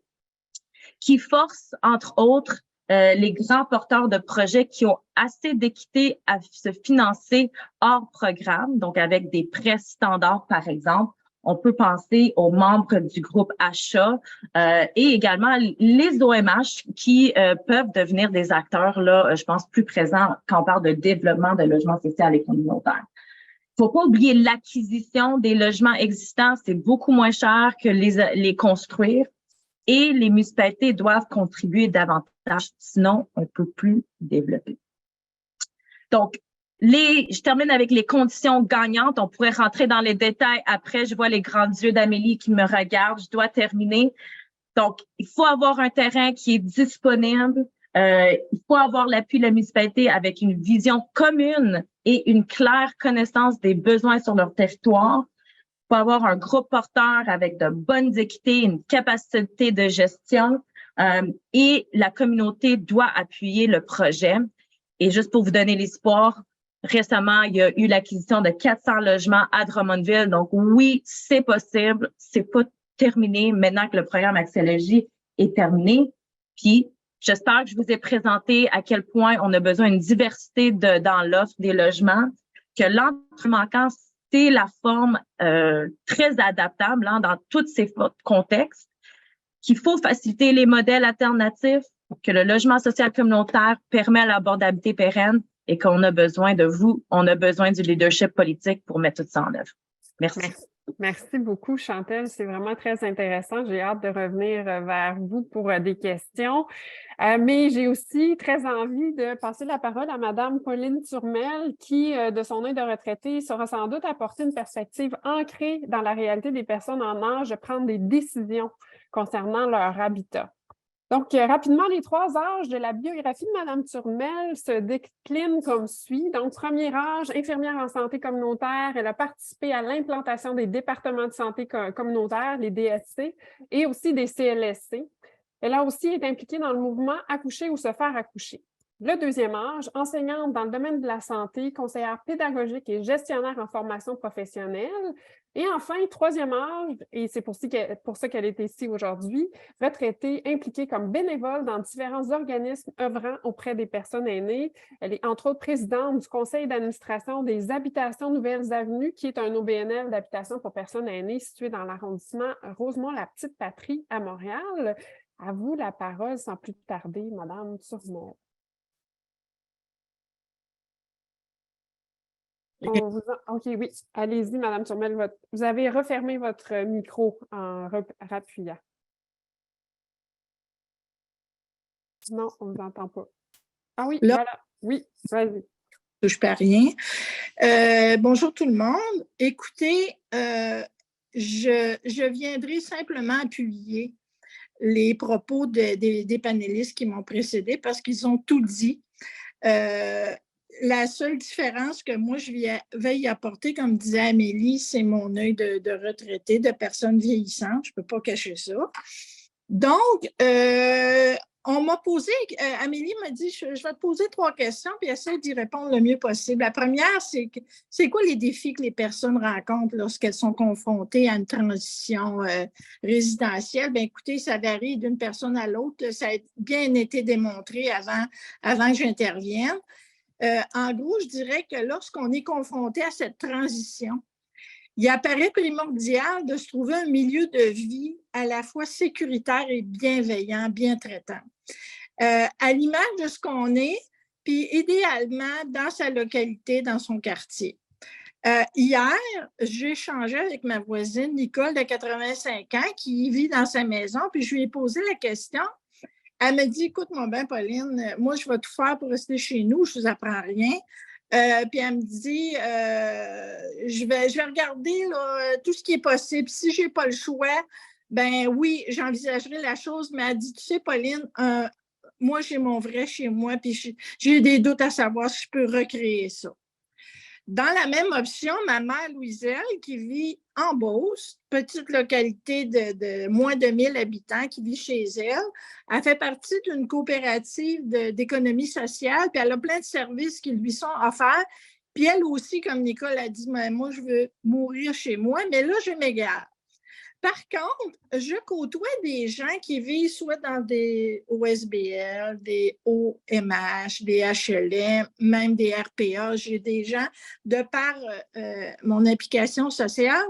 qui force, entre autres, les grands porteurs de projets qui ont assez d'équité à se financer hors programme, donc avec des prêts standards, par exemple. On peut penser aux membres du groupe Achat et également les OMH qui peuvent devenir des acteurs, là, je pense, plus présents quand on parle de développement de logements sociaux et communautaires. Il ne faut pas oublier l'acquisition des logements existants, c'est beaucoup moins cher que les construire. Et les municipalités doivent contribuer davantage, sinon on ne peut plus développer. Donc, je termine avec les conditions gagnantes. On pourrait rentrer dans les détails après. Je vois les grands yeux d'Amélie qui me regardent. Je dois terminer. Donc, il faut avoir un terrain qui est disponible. Il faut avoir l'appui de la municipalité avec une vision commune et une claire connaissance des besoins sur leur territoire. Il faut avoir un groupe porteur avec de bonnes équités, une capacité de gestion et la communauté doit appuyer le projet. Et juste pour vous donner l'espoir, récemment, il y a eu l'acquisition de 400 logements à Drummondville. Donc oui, c'est possible, c'est pas terminé maintenant que le programme Accès Logis est terminé. Puis j'espère que je vous ai présenté à quel point on a besoin d'une diversité dans l'offre des logements, que l'entrée manquant, c'est la forme très adaptable dans tous ces contextes, qu'il faut faciliter les modèles alternatifs, que le logement social communautaire permet l'abordabilité pérenne et qu'on a besoin de vous, on a besoin du leadership politique pour mettre tout ça en œuvre. Merci. Merci beaucoup, Chantelle. C'est vraiment très intéressant. J'ai hâte de revenir vers vous pour des questions. Mais j'ai aussi très envie de passer la parole à Mme Pauline Turmel, qui, de son œil de retraitée, saura sans doute apporter une perspective ancrée dans la réalité des personnes en âge de prendre des décisions concernant leur habitat. Donc, rapidement, les 3 âges de la biographie de Mme Turmel se déclinent comme suit. Donc, premier âge, infirmière en santé communautaire. Elle a participé à l'implantation des départements de santé communautaire, les DSC, et aussi des CLSC. Elle a aussi été impliquée dans le mouvement « Accoucher ou se faire accoucher ». Le deuxième âge, enseignante dans le domaine de la santé, conseillère pédagogique et gestionnaire en formation professionnelle. Et enfin, troisième âge, et c'est pour ça qu'elle est ici aujourd'hui, retraitée, impliquée comme bénévole dans différents organismes œuvrant auprès des personnes aînées. Elle est entre autres présidente du conseil d'administration des Habitations Nouvelles Avenues, qui est un OBNL d'habitation pour personnes aînées situé dans l'arrondissement Rosemont-la-Petite-Patrie à Montréal. À vous la parole sans plus tarder, Mme Turmel. OK, oui. Allez-y, Mme Turmel. Vous avez refermé votre micro en rappuyant. Non, on ne vous entend pas. Ah oui, Là. voilà. Oui, vas-y. touche pas à rien. Bonjour tout le monde. Écoutez, je viendrai simplement appuyer les propos des panélistes qui m'ont précédé parce qu'ils ont tout dit. La seule différence que moi, je vais y apporter, comme disait Amélie, c'est mon œil de retraité, de personne vieillissante. Je ne peux pas cacher ça. Donc, on m'a posé, Amélie m'a dit, je vais te poser 3 questions, puis essaie d'y répondre le mieux possible. La première, c'est quoi les défis que les personnes rencontrent lorsqu'elles sont confrontées à une transition résidentielle? Bien, écoutez, ça varie d'une personne à l'autre. Ça a bien été démontré avant que j'intervienne. En gros, je dirais que lorsqu'on est confronté à cette transition, il apparaît primordial de se trouver un milieu de vie à la fois sécuritaire et bienveillant, bien traitant. À l'image de ce qu'on est, puis idéalement dans sa localité, dans son quartier. Hier, j'ai échangé avec ma voisine Nicole de 85 ans qui vit dans sa maison, puis je lui ai posé la question. Elle me dit, écoute-moi bien, Pauline, moi, je vais tout faire pour rester chez nous, je ne vous apprends rien. Puis elle me dit, je vais regarder là, tout ce qui est possible. Si je n'ai pas le choix, ben oui, j'envisagerai la chose. Mais elle dit, tu sais, Pauline, moi, j'ai mon vrai chez moi, puis j'ai des doutes à savoir si je peux recréer ça. Dans la même option, ma mère Louiselle, qui vit en Beauce, petite localité de moins de 1000 habitants, qui vit chez elle, elle fait partie d'une coopérative d'économie sociale, puis elle a plein de services qui lui sont offerts. Puis elle aussi, comme Nicole a dit, moi, je veux mourir chez moi, mais là, je m'égare. Par contre, je côtoie des gens qui vivent soit dans des OSBL, des OMH, des HLM, même des RPA. J'ai des gens de par mon implication sociale.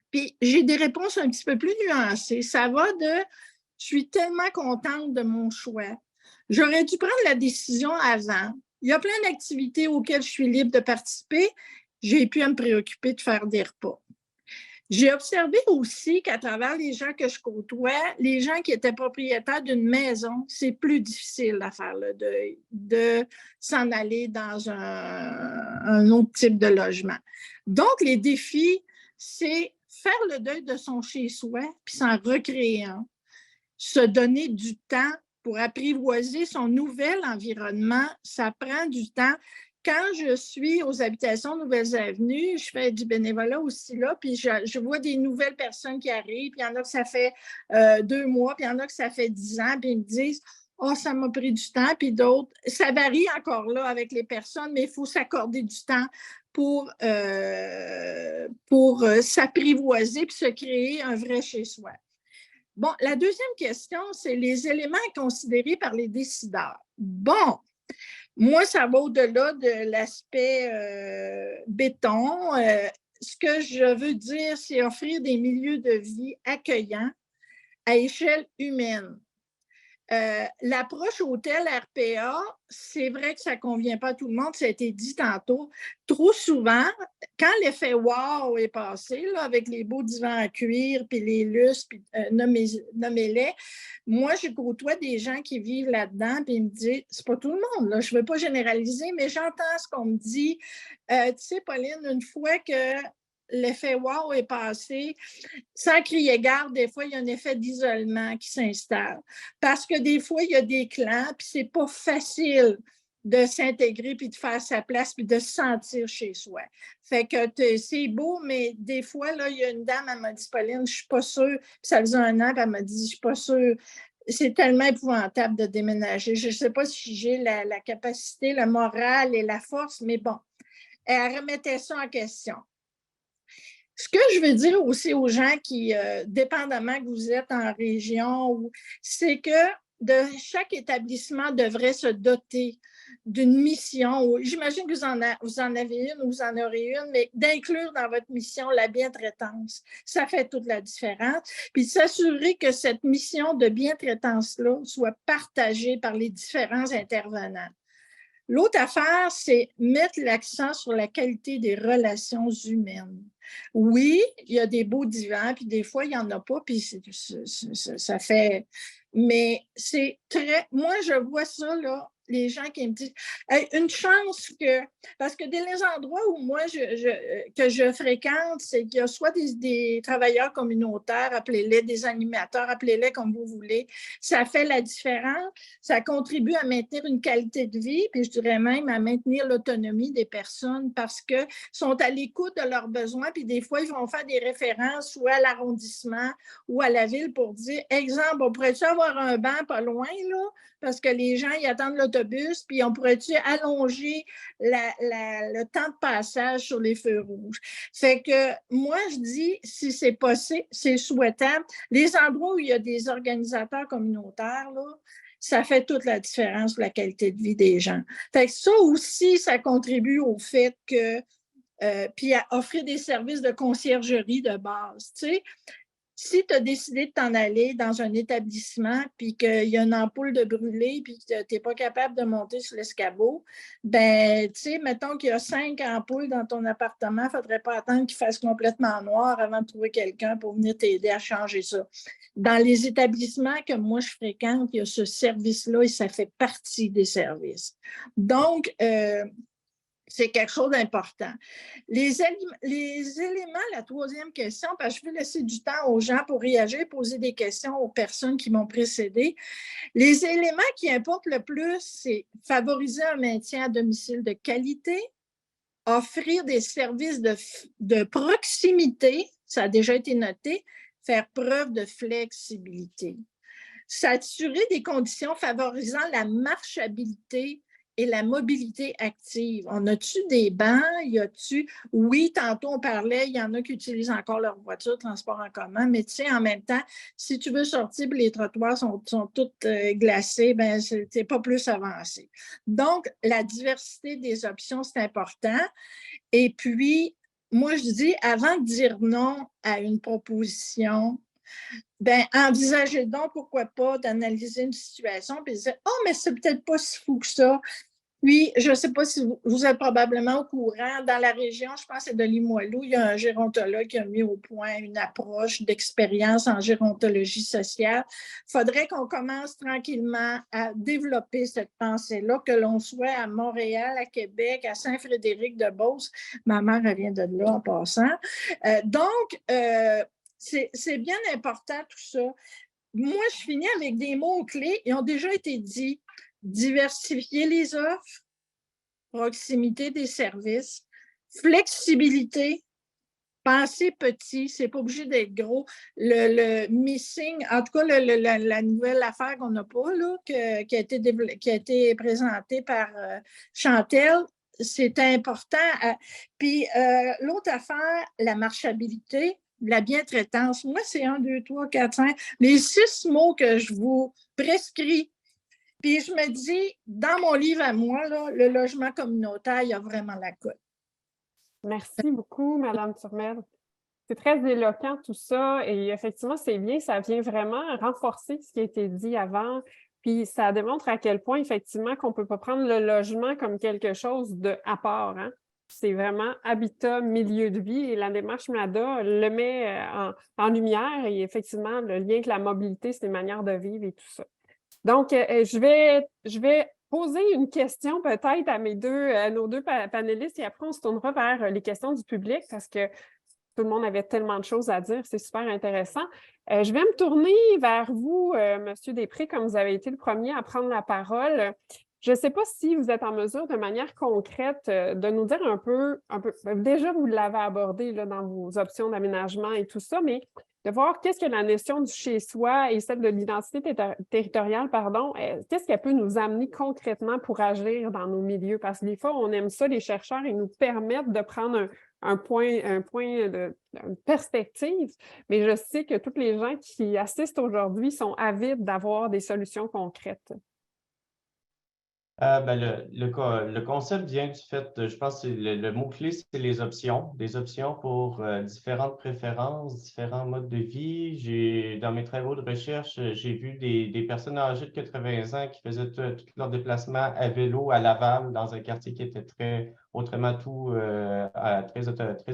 Puis j'ai des réponses un petit peu plus nuancées. Ça va de « je suis tellement contente de mon choix. J'aurais dû prendre la décision avant. Il y a plein d'activités auxquelles je suis libre de participer. J'ai pu me préoccuper de faire des repas. » J'ai observé aussi qu'à travers les gens que je côtoie, les gens qui étaient propriétaires d'une maison, c'est plus difficile à faire le deuil, de s'en aller dans un autre type de logement. Donc, les défis, c'est faire le deuil de son chez-soi, puis s'en recréer un, se donner du temps pour apprivoiser son nouvel environnement, ça prend du temps. Quand je suis aux habitations Nouvelles Avenues, je fais du bénévolat aussi là, puis je vois des nouvelles personnes qui arrivent, puis il y en a que ça fait 2 mois, puis il y en a que ça fait 10 ans, puis ils me disent « oh, ça m'a pris du temps », puis d'autres, ça varie encore là avec les personnes, mais il faut s'accorder du temps pour s'apprivoiser puis se créer un vrai chez-soi. Bon, la deuxième question, c'est les éléments considérés par les décideurs. Bon, moi, ça va au-delà de l'aspect béton. Ce que je veux dire, c'est offrir des milieux de vie accueillants à échelle humaine. L'approche hôtel RPA, c'est vrai que ça ne convient pas à tout le monde, ça a été dit tantôt. Trop souvent, quand l'effet wow est passé, là, avec les beaux divans à cuir, puis les lustres, puis nommez-les, moi, je côtoie des gens qui vivent là-dedans, puis ils me disent, c'est pas tout le monde, là, je ne veux pas généraliser, mais j'entends ce qu'on me dit. Tu sais, Pauline, une fois que l'effet wow est passé, sans crier gare, des fois, il y a un effet d'isolement qui s'installe. Parce que des fois, il y a des clans, puis c'est pas facile de s'intégrer, puis de faire sa place, puis de se sentir chez soi. Fait que c'est beau, mais des fois, là, il y a une dame, elle m'a dit, Pauline, je suis pas sûre, puis ça faisait 1 an, puis elle m'a dit, je suis pas sûre, c'est tellement épouvantable de déménager. Je ne sais pas si j'ai la capacité, le moral et la force, mais bon, elle remettait ça en question. Ce que je veux dire aussi aux gens qui, dépendamment que vous êtes en région, c'est que chaque établissement devrait se doter d'une mission. J'imagine que vous en avez une ou vous en aurez une, mais d'inclure dans votre mission la bientraitance. Ça fait toute la différence. Puis s'assurer que cette mission de bientraitance-là soit partagée par les différents intervenants. L'autre affaire, c'est mettre l'accent sur la qualité des relations humaines. Oui, il y a des beaux divans, puis des fois, il n'y en a pas, puis ça fait... Mais c'est très... Moi, je vois ça, là, les gens qui me disent hey, une chance que. Parce que dans les endroits où moi que je fréquente, c'est qu'il y a soit des travailleurs communautaires, appelez-les des animateurs, appelez-les comme vous voulez. Ça fait la différence. Ça contribue à maintenir une qualité de vie, puis je dirais même à maintenir l'autonomie des personnes parce qu'ils sont à l'écoute de leurs besoins, puis des fois, ils vont faire des références soit à l'arrondissement ou à la ville pour dire, exemple, on pourrait-tu avoir un banc pas loin, là? Parce que les gens, ils attendent l'autobus, puis on pourrait-tu allonger le temps de passage sur les feux rouges? Fait que moi, je dis, si c'est possible, c'est souhaitable. Les endroits où il y a des organisateurs communautaires, là, ça fait toute la différence pour la qualité de vie des gens. Fait que ça aussi, ça contribue au fait que, puis à offrir des services de conciergerie de base, tu sais. Si tu as décidé de t'en aller dans un établissement puis qu'il y a une ampoule de brûlée puis que tu n'es pas capable de monter sur l'escabeau, ben, tu sais, mettons qu'il y a 5 ampoules dans ton appartement, il ne faudrait pas attendre qu'il fasse complètement noir avant de trouver quelqu'un pour venir t'aider à changer ça. Dans les établissements que moi je fréquente, il y a ce service-là et ça fait partie des services. Donc, c'est quelque chose d'important. Les éléments, la troisième question, parce que je veux laisser du temps aux gens pour réagir, poser des questions aux personnes qui m'ont précédé. Les éléments qui importent le plus, c'est favoriser un maintien à domicile de qualité, offrir des services de proximité, ça a déjà été noté, faire preuve de flexibilité, s'assurer des conditions favorisant la marchabilité et la mobilité active. On a-tu des bancs? Y a-tu... Oui, tantôt on parlait, il y en a qui utilisent encore leur voiture, transport en commun, mais tu sais, en même temps, si tu veux sortir et les trottoirs sont tous glacés, ben c'est pas plus avancé. Donc, la diversité des options, c'est important. Et puis, moi, je dis, avant de dire non à une proposition, ben, envisagez donc, pourquoi pas, d'analyser une situation et de dire « Oh, mais c'est peut-être pas si fou que ça. » Puis, je ne sais pas si vous êtes probablement au courant, dans la région, je pense que c'est de Limoilou, il y a un gérontologue qui a mis au point une approche d'expérience en gérontologie sociale. Il faudrait qu'on commence tranquillement à développer cette pensée-là, que l'on soit à Montréal, à Québec, à Saint-Frédéric-de-Beauce. Ma mère, elle vient de là en passant. C'est bien important tout ça. Moi, je finis avec des mots-clés. Ils ont déjà été dits. Diversifier les offres, proximité des services, flexibilité, penser petit, c'est pas obligé d'être gros. Le missing, en tout cas, la nouvelle affaire qu'on n'a pas, là, qui a été présentée par Chantel, c'est important. Puis l'autre affaire, la marchabilité, la bientraitance. Moi, c'est 1, 2, 3, 4, 5. Les 6 mots que je vous prescris. Puis je me dis, dans mon livre à moi, là, le logement communautaire, il y a vraiment la cote. Merci beaucoup, Mme Turmel. C'est très éloquent tout ça et effectivement, c'est bien, ça vient vraiment renforcer ce qui a été dit avant. Puis ça démontre à quel point, effectivement, qu'on ne peut pas prendre le logement comme quelque chose à part. Hein? C'est vraiment habitat, milieu de vie et la démarche MADA le met en lumière et effectivement, le lien avec la mobilité, c'est une manière de vivre et tout ça. Donc, je vais poser une question peut-être à nos deux panélistes et après, on se tournera vers les questions du public parce que tout le monde avait tellement de choses à dire. C'est super intéressant. Je vais me tourner vers vous, M. Després, comme vous avez été le premier à prendre la parole. Je ne sais pas si vous êtes en mesure, de manière concrète, de nous dire un peu, déjà, vous l'avez abordé là, dans vos options d'aménagement et tout ça, mais de voir qu'est-ce que la notion du chez-soi et celle de l'identité territoriale, qu'est-ce qu'elle peut nous amener concrètement pour agir dans nos milieux? Parce que des fois, on aime ça, les chercheurs, ils nous permettent de prendre une perspective, mais je sais que tous les gens qui assistent aujourd'hui sont avides d'avoir des solutions concrètes. Le concept vient du fait, je pense que le mot-clé, c'est les options. Des options pour différentes préférences, différents modes de vie. Dans mes travaux de recherche, j'ai vu des personnes âgées de 80 ans qui faisaient tous leurs déplacements à vélo à Laval, dans un quartier qui était très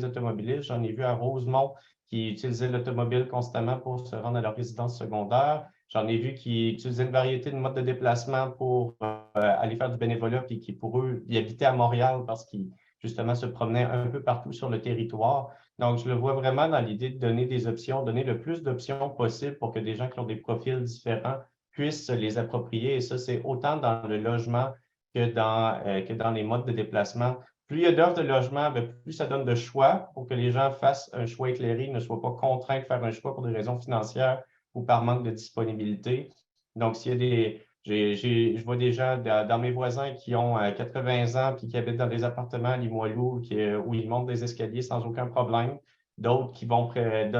automobiliste. J'en ai vu à Rosemont qui utilisaient l'automobile constamment pour se rendre à leur résidence secondaire. J'en ai vu qui utilisaient une variété de modes de déplacement pour aller faire du bénévolat puis qui, pour eux, ils habitaient à Montréal parce qu'ils, justement, se promenaient un peu partout sur le territoire. Donc, je le vois vraiment dans l'idée de donner des options, donner le plus d'options possible pour que des gens qui ont des profils différents puissent se les approprier. Et ça, c'est autant dans le logement que dans les modes de déplacement. Plus il y a d'offres de logement, plus ça donne de choix pour que les gens fassent un choix éclairé, ne soient pas contraints de faire un choix pour des raisons financières ou par manque de disponibilité. Donc, s'il y a des... Je vois des gens dans mes voisins qui ont 80 ans et qui habitent dans des appartements à Limoilou où ils montent des escaliers sans aucun problème. D'autres qui vont...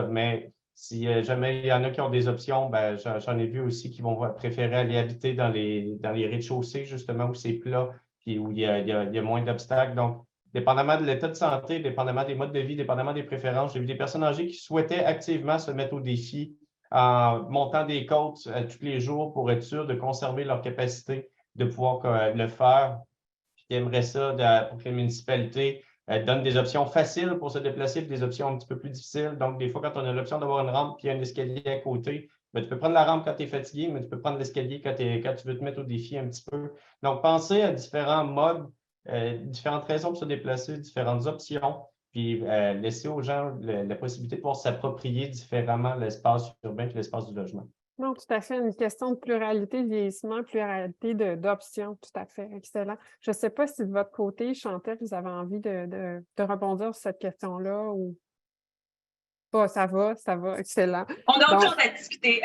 Mais si jamais il y en a qui ont des options, j'en ai vu aussi qui vont préférer aller habiter dans les rez-de-chaussée, justement, où c'est plat et où il y a moins d'obstacles. Donc, dépendamment de l'état de santé, dépendamment des modes de vie, dépendamment des préférences, j'ai vu des personnes âgées qui souhaitaient activement se mettre au défi en montant des côtes tous les jours pour être sûr de conserver leur capacité de pouvoir le faire. Qui aimeraient ça pour que les municipalités donnent des options faciles pour se déplacer et des options un petit peu plus difficiles. Donc, des fois, quand on a l'option d'avoir une rampe et un escalier à côté, tu peux prendre la rampe quand tu es fatigué, mais tu peux prendre l'escalier quand tu veux te mettre au défi un petit peu. Donc, pensez à différents modes, différentes raisons pour se déplacer, différentes options, puis laisser aux gens la possibilité de pouvoir s'approprier différemment l'espace urbain et l'espace du logement. Non, tout à fait. Une question de pluralité de vieillissement, pluralité d'options. Tout à fait. Excellent. Je ne sais pas si de votre côté, Chantal, vous avez envie de rebondir sur cette question-là ou pas. Ça va. Excellent. On a encore à discuter.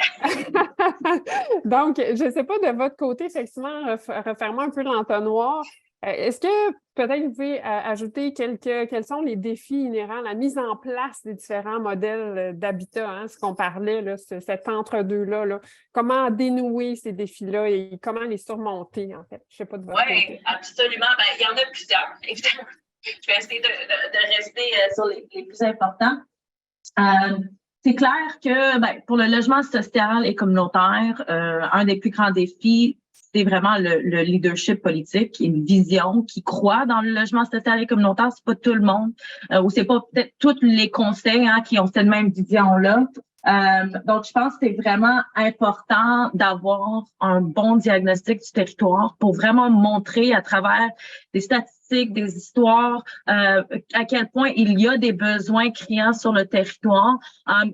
Donc, je ne sais pas de votre côté, effectivement, refermons un peu l'entonnoir. Est-ce que peut-être vous pouvez ajouter quels sont les défis inhérents à la mise en place des différents modèles d'habitat, ce qu'on parlait, là, cet entre-deux-là, là. Comment dénouer ces défis-là et comment les surmonter, en fait? Je ne sais pas de votre côté. Oui, absolument. Il y en a plusieurs, évidemment. Je vais essayer de rester sur les plus importants. C'est clair que pour le logement social et communautaire, un des plus grands défis, c'est vraiment le leadership politique, une vision qui croit dans le logement social et communautaire. C'est pas tout le monde, ou c'est pas peut-être tous les conseils qui ont cette même vision-là. Donc, je pense que c'est vraiment important d'avoir un bon diagnostic du territoire pour vraiment montrer à travers des statistiques, des histoires, à quel point il y a des besoins criants sur le territoire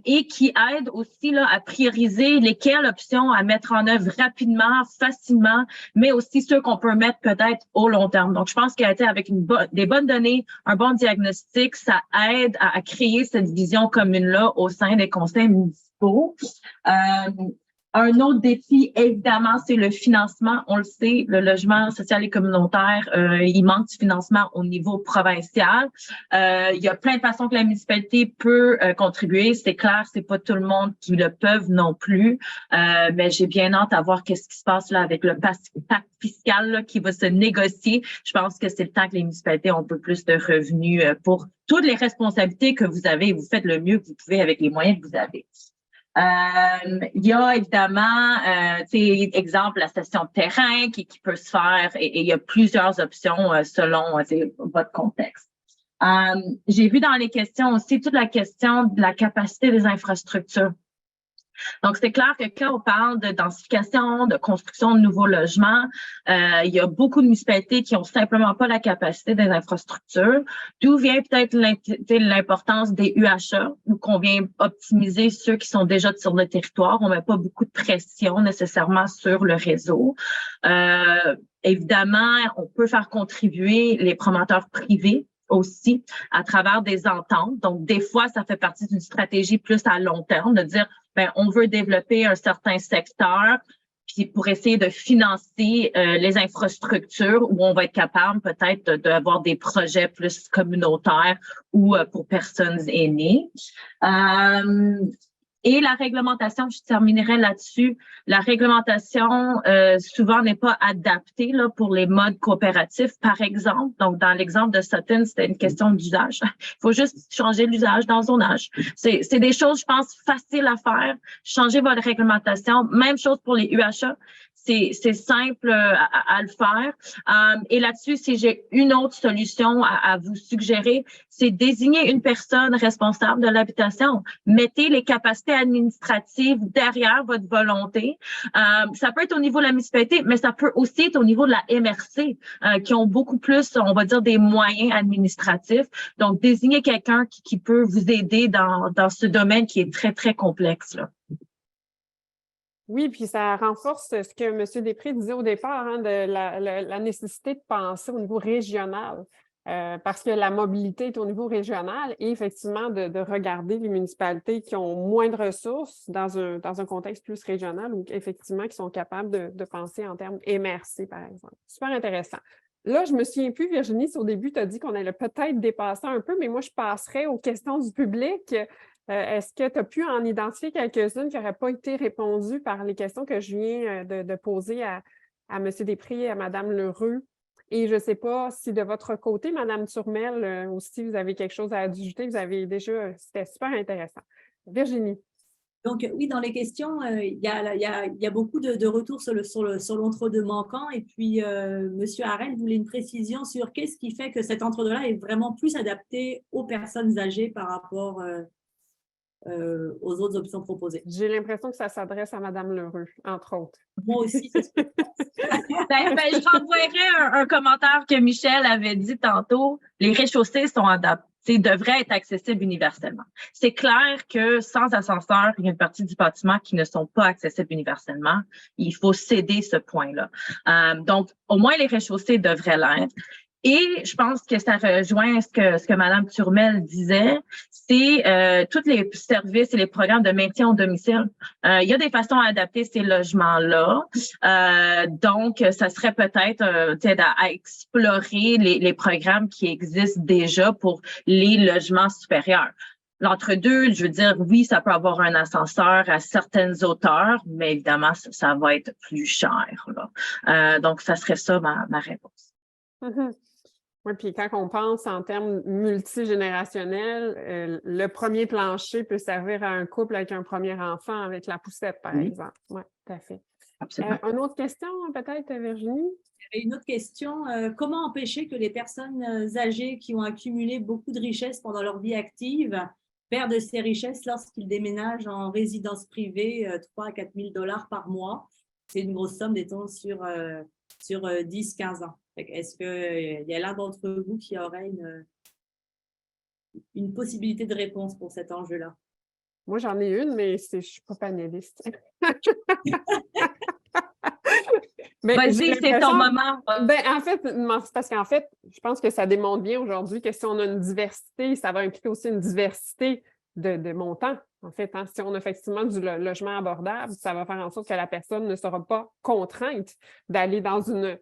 et qui aident aussi là, à prioriser lesquelles options à mettre en œuvre rapidement, facilement, mais aussi ceux qu'on peut mettre peut-être au long terme. Donc, je pense qu'avec des bonnes données, un bon diagnostic, ça aide à créer cette vision commune-là au sein des conseils municipaux. Un autre défi, évidemment, c'est le financement. On le sait, le logement social et communautaire, il manque du financement au niveau provincial. Il y a plein de façons que la municipalité peut contribuer. C'est clair, c'est pas tout le monde qui le peuvent non plus. Mais j'ai bien hâte à voir qu'est-ce qui se passe là avec le pacte fiscal là, qui va se négocier. Je pense que c'est le temps que les municipalités ont un peu plus de revenus pour toutes les responsabilités que vous avez. Vous faites le mieux que vous pouvez avec les moyens que vous avez. Il y a évidemment, exemple, la session de terrain qui peut se faire et il y a plusieurs options selon votre contexte. J'ai vu dans les questions aussi toute la question de la capacité des infrastructures. Donc, c'est clair que quand on parle de densification, de construction de nouveaux logements, il y a beaucoup de municipalités qui ont simplement pas la capacité des infrastructures. D'où vient peut-être l'importance des UHA, où qu'on vient optimiser ceux qui sont déjà sur le territoire. On met pas beaucoup de pression nécessairement sur le réseau. Évidemment, on peut faire contribuer les promoteurs privés aussi à travers des ententes. Donc, des fois, ça fait partie d'une stratégie plus à long terme de dire, on veut développer un certain secteur puis pour essayer de financer les infrastructures où on va être capable peut-être d'avoir des projets plus communautaires ou pour personnes aînées. Et la réglementation, je terminerai là-dessus. La réglementation, souvent, n'est pas adaptée là, pour les modes coopératifs, par exemple. Donc, dans l'exemple de Sutton, c'était une question d'usage. Il faut juste changer l'usage dans le zonage. C'est des choses, je pense, faciles à faire. Changer votre réglementation. Même chose pour les UHA. c'est simple à le faire. Et là-dessus, si j'ai une autre solution à vous suggérer, c'est désigner une personne responsable de l'habitation. Mettez les capacités administratives derrière votre volonté. Ça peut être au niveau de la municipalité, mais ça peut aussi être au niveau de la MRC, qui ont beaucoup plus, on va dire, des moyens administratifs. Donc, désignez quelqu'un qui peut vous aider dans ce domaine qui est très, très complexe, là. Oui, puis ça renforce ce que M. Després disait au départ, hein, de la nécessité de penser au niveau régional, parce que la mobilité est au niveau régional et effectivement de regarder les municipalités qui ont moins de ressources dans un contexte plus régional ou effectivement qui sont capables de penser en termes MRC, par exemple. Super intéressant. Là, je me souviens plus, Virginie, au début, tu as dit qu'on allait peut-être dépasser un peu, mais moi, je passerais aux questions du public. Est-ce que tu as pu en identifier quelques-unes qui n'auraient pas été répondues par les questions que je viens de poser à M. Després et à Mme L'Heureux? Et je ne sais pas si de votre côté, Mme Turmel, aussi, vous avez quelque chose à ajouter. Vous avez déjà, c'était super intéressant. Virginie. Donc, oui, dans les questions, il y a beaucoup de retours sur l'entre-deux manquant. Et puis, M. Harel voulait une précision sur qu'est-ce qui fait que cet entre-deux-là est vraiment plus adapté aux personnes âgées par rapport aux autres options proposées. J'ai l'impression que ça s'adresse à Mme L'Heureux, entre autres. Moi aussi, c'est ce que je pense. Je renvoierais un commentaire que Michel avait dit tantôt. Les rez-de-chaussée devraient être accessibles universellement. C'est clair que sans ascenseur, il y a une partie du bâtiment qui ne sont pas accessibles universellement. Il faut céder ce point-là. Donc, au moins, les rez-de-chaussée devraient l'être. Et je pense que ça rejoint ce que Mme Turmel disait, c'est tous les services et les programmes de maintien au domicile. Il y a des façons à adapter ces logements-là. Donc, ça serait peut-être à explorer les programmes qui existent déjà pour les logements supérieurs. L'entre-deux, je veux dire, oui, ça peut avoir un ascenseur à certaines hauteurs, mais évidemment, ça va être plus cher, là. Donc, ça serait ça ma réponse. Mm-hmm. Oui, puis quand on pense en termes multigénérationnels, le premier plancher peut servir à un couple avec un premier enfant avec la poussette, par exemple. Oui, tout à fait. Une autre question, peut-être, Virginie? Il y avait une autre question. Comment empêcher que les personnes âgées qui ont accumulé beaucoup de richesses pendant leur vie active perdent ces richesses lorsqu'ils déménagent en résidence privée, 3 à 4 000 $ par mois? C'est une grosse somme, disons, sur 10-15 ans. Est-ce qu'il y a l'un d'entre vous qui aurait une possibilité de réponse pour cet enjeu-là? Moi, j'en ai une, mais je ne suis pas panéliste. Vas-y, c'est ton moment. En fait, c'est parce qu'en fait, je pense que ça démontre bien aujourd'hui que si on a une diversité, ça va impliquer aussi une diversité de montants. En fait, hein, si on a effectivement du logement abordable, ça va faire en sorte que la personne ne sera pas contrainte d'aller dans une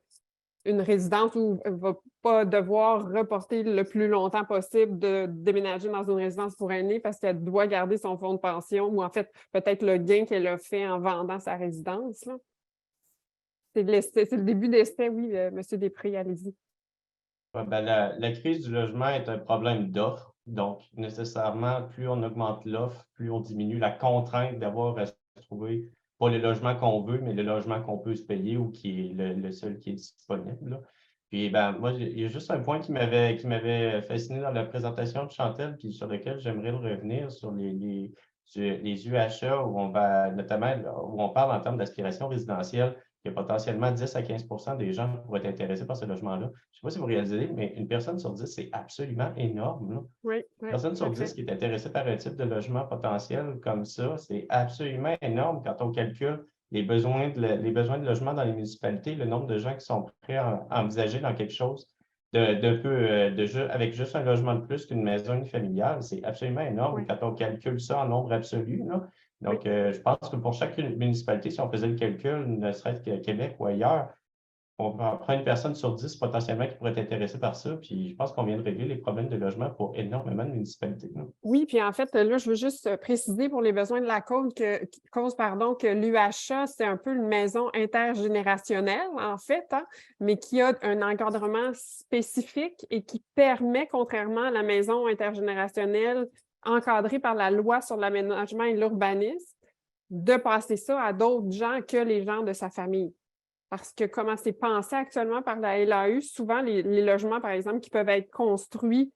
résidence où elle ne va pas devoir reporter le plus longtemps possible de déménager dans une résidence pour aînés parce qu'elle doit garder son fonds de pension ou en fait, peut-être le gain qu'elle a fait en vendant sa résidence, là. C'est le début d'essai, oui, M. Després, allez-y. La crise du logement est un problème d'offre. Donc, nécessairement, plus on augmente l'offre, plus on diminue la contrainte d'avoir à se trouver pas le logement qu'on veut, mais le logement qu'on peut se payer ou qui est le seul qui est disponible, là. Puis, moi, il y a juste un point qui m'avait fasciné dans la présentation de Chantal, puis sur lequel j'aimerais revenir, sur les UHA, où on va notamment, où on parle en termes d'aspiration résidentielle, que potentiellement 10 à 15 des gens pourraient être intéressés par ce logement-là. Je ne sais pas si vous réalisez, mais une personne sur 10, c'est absolument énorme, là. Oui, Une personne sur 10 qui est intéressée par un type de logement potentiel comme ça, c'est absolument énorme quand on calcule les besoins de logement dans les municipalités, le nombre de gens qui sont prêts à envisager dans quelque chose avec juste un logement de plus qu'une maison unifamiliale. C'est absolument énorme quand on calcule ça en nombre absolu, là. Donc, je pense que pour chaque municipalité, si on faisait le calcul, ne serait-ce qu'à Québec ou ailleurs, on prend une personne sur 10 potentiellement qui pourrait être intéressée par ça. Puis, je pense qu'on vient de régler les problèmes de logement pour énormément de municipalités. Oui, puis en fait, là, je veux juste préciser pour les besoins de la cause que l'UHA, c'est un peu une maison intergénérationnelle, en fait, hein, mais qui a un encadrement spécifique et qui permet, contrairement à la maison intergénérationnelle encadrée par la loi sur l'aménagement et l'urbanisme, de passer ça à d'autres gens que les gens de sa famille. Parce que comment c'est pensé actuellement par la LAU, souvent les logements, par exemple, qui peuvent être construits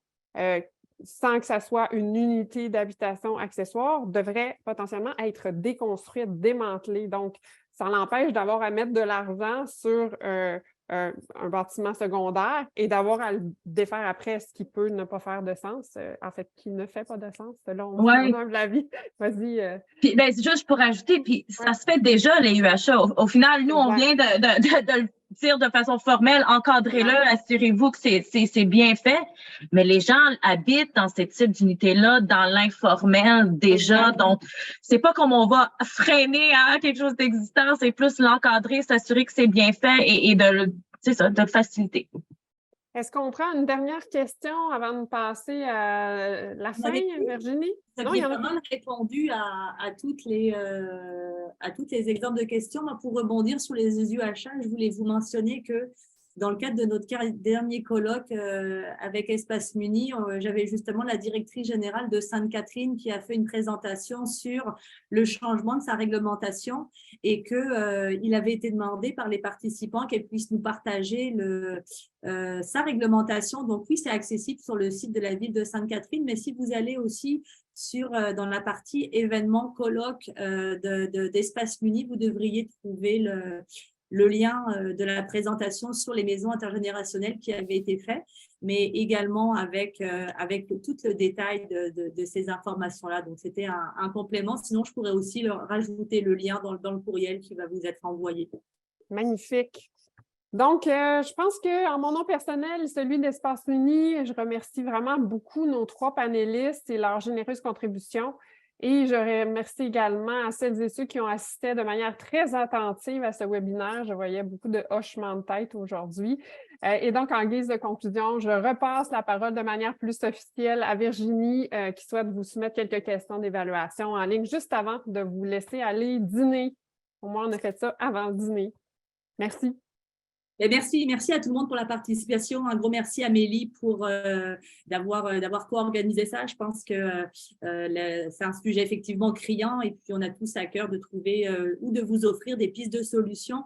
sans que ça soit une unité d'habitation accessoire, devraient potentiellement être déconstruits, démantelés. Donc, ça l'empêche d'avoir à mettre de l'argent sur un bâtiment secondaire et d'avoir à le défaire après, ce qui peut ne pas faire de sens. En fait, qui ne fait pas de sens, selon mon avis. Vas-y. Puis, ben, c'est juste pour ajouter, puis ça se fait déjà, les UHA. Au final, nous, on vient de le dire de façon formelle, encadrez-le, assurez-vous que c'est bien fait. Mais les gens habitent dans ces types d'unités-là, dans l'informel déjà. Donc, c'est pas comme on va freiner à quelque chose d'existant, c'est plus l'encadrer, s'assurer que c'est bien fait et c'est ça, de faciliter. Est-ce qu'on prend une dernière question avant de passer à la fin, Virginie? Vous aviez pas mal répondu à tous les exemples de questions. Moi, pour rebondir sur les UHA, je voulais vous mentionner que dans le cadre de notre dernier colloque avec Espace Muni, j'avais justement la directrice générale de Sainte-Catherine qui a fait une présentation sur le changement de sa réglementation et qu'il avait été demandé par les participants qu'elle puisse nous partager sa réglementation. Donc oui, c'est accessible sur le site de la ville de Sainte-Catherine, mais si vous allez aussi dans la partie événements colloques d'Espace Muni, vous devriez trouver le lien de la présentation sur les maisons intergénérationnelles qui avait été fait, mais également avec tout le détail de ces informations-là. Donc, c'était un complément. Sinon, je pourrais aussi rajouter le lien dans le courriel qui va vous être envoyé. Magnifique. Donc, je pense qu'en mon nom personnel, celui d'Espace Muni, je remercie vraiment beaucoup nos 3 panélistes et leur généreuse contribution. Et je remercie également à celles et ceux qui ont assisté de manière très attentive à ce webinaire. Je voyais beaucoup de hochements de tête aujourd'hui. Et donc, en guise de conclusion, je repasse la parole de manière plus officielle à Virginie qui souhaite vous soumettre quelques questions d'évaluation en ligne juste avant de vous laisser aller dîner. Au moins, on a fait ça avant le dîner. Merci. Et merci à tout le monde pour la participation. Un gros merci à Amélie pour d'avoir co-organisé ça. Je pense que c'est un sujet effectivement criant et puis on a tous à cœur de trouver ou de vous offrir des pistes de solutions